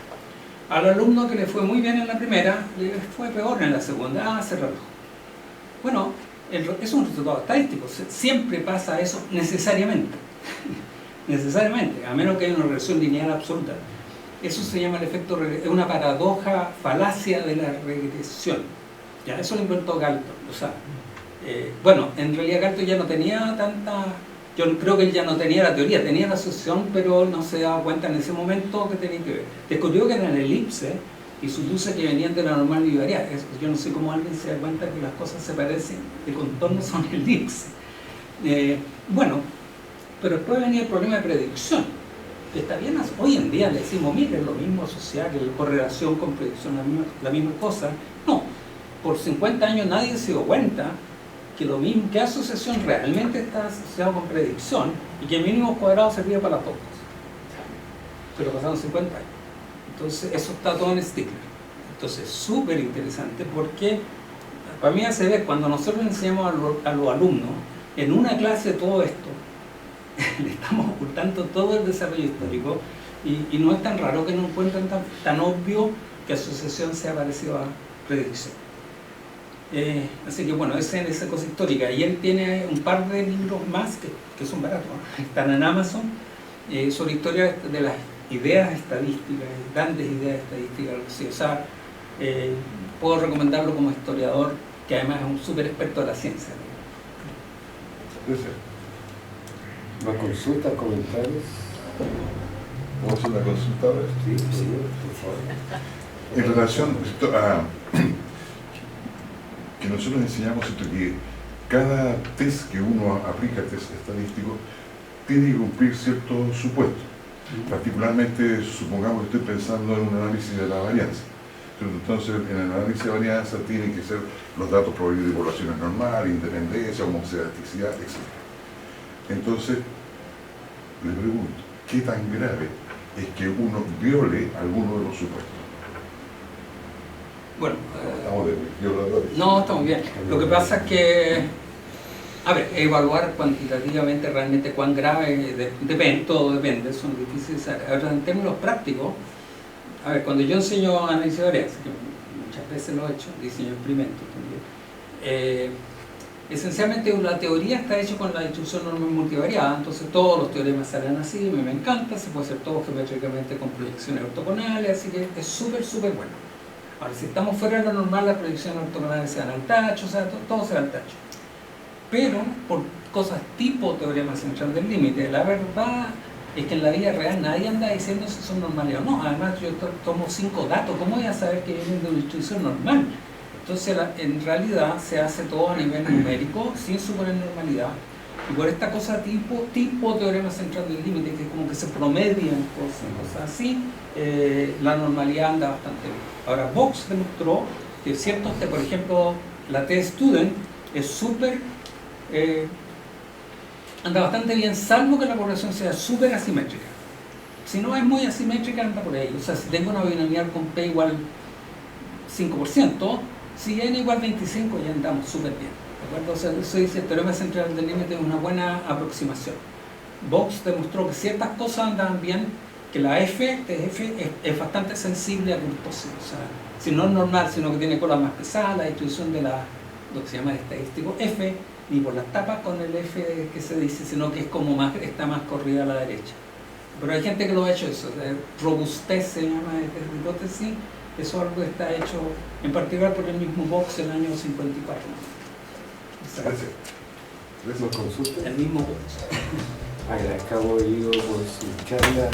Al alumno que le fue muy bien en la primera, le fue peor en la segunda, se relajó. Bueno, es un resultado estadístico, siempre pasa eso necesariamente. Necesariamente, a menos que haya una regresión lineal absoluta. Eso se llama el efecto, es una paradoja, falacia de la regresión. Ya, eso lo inventó Galton. O sea, bueno, en realidad Galton ya no tenía yo creo que él ya no tenía la teoría, tenía la asociación, pero no se daba cuenta en ese momento que tenía que ver. Descubrió que eran elipses y supuso que venían de la normal bivariada. Yo no sé cómo alguien se da cuenta que las cosas se parecen, de contorno son elipses. Bueno, pero después venía el problema de predicción, que está bien, hoy en día le decimos, mire, es lo mismo asociar correlación con predicción, la misma cosa. No, por 50 años nadie se dio cuenta que asociación realmente está asociado con predicción y que el mínimo cuadrado servía para las dos cosas. Pero pasaron 50 años. Entonces, eso está todo en Stigler. Entonces, súper interesante porque para mí hace ver, cuando nosotros le enseñamos a los alumnos en una clase todo esto, le estamos ocultando todo el desarrollo histórico y no es tan raro que no encuentren tan obvio que asociación sea parecido a predicción. Así que bueno, esa es esa cosa histórica. Y él tiene un par de libros más que son baratos, ¿no? Están en Amazon, sobre historia de las ideas estadísticas, grandes ideas estadísticas. O sea, puedo recomendarlo como historiador, que además es un súper experto de la ciencia. Gracias. ¿Más consultas, comentarios? ¿Vamos a hacer una consulta ahora? Sí, por favor. En relación a que nosotros enseñamos esto, que cada test que uno aplica, test estadístico, tiene que cumplir ciertos supuestos. Particularmente, supongamos que estoy pensando en un análisis de la varianza. Entonces, en el análisis de varianza tienen que ser los datos probables de poblaciones normales, independencia, homosexualidad, etc. Entonces, le pregunto, ¿qué tan grave es que uno viole alguno de los supuestos? Bueno, Estamos de violadores. no, está muy bien. Lo que pasa es que, a ver, evaluar cuantitativamente realmente cuán grave, depende, todo depende, son difíciles de saber. Ahora, en términos prácticos, a ver, cuando yo enseño análisis de varianza, que muchas veces lo he hecho, diseño experimentos también, esencialmente la teoría está hecha con la distribución normal multivariada, entonces todos los teoremas salen así, me encanta, se puede hacer todo geométricamente con proyecciones ortogonales, así que es súper, súper bueno. Ahora, si estamos fuera de lo normal, las proyecciones ortogonales se dan al tacho, o sea, todo se da al tacho. Pero, por cosas tipo teorema central del límite, la verdad es que en la vida real nadie anda diciendo si son normales o no. Además, yo tomo 5 datos, ¿cómo voy a saber que vienen de una distribución normal? Entonces, en realidad, se hace todo a nivel numérico, sin suponer normalidad. Y por esta cosa tipo teorema central del límite, que como que se promedian cosas así, la normalidad anda bastante bien. Ahora, Box demostró que ciertos, por ejemplo, la T-Student es súper, anda bastante bien, salvo que la población sea súper asimétrica. Si no es muy asimétrica, anda por ahí. O sea, si tengo una binomial con P igual 5%, si N igual 25, ya andamos súper bien. ¿De acuerdo? O sea, eso dice el teorema central del límite es una buena aproximación. Box demostró que ciertas cosas andaban bien, que la F es bastante sensible a kurtosis. O sea, si no es normal, sino que tiene cola más pesada, la distribución de lo que se llama el estadístico F, ni por las tapas con el F que se dice, sino que es como más, está más corrida a la derecha. Pero hay gente que lo ha hecho eso, robustez se llama esta hipótesis, eso es algo que está hecho en particular por el mismo Box en el año 54. Gracias. ¿Más consultas? El mismo Box. Agradezco a Guido por su charla.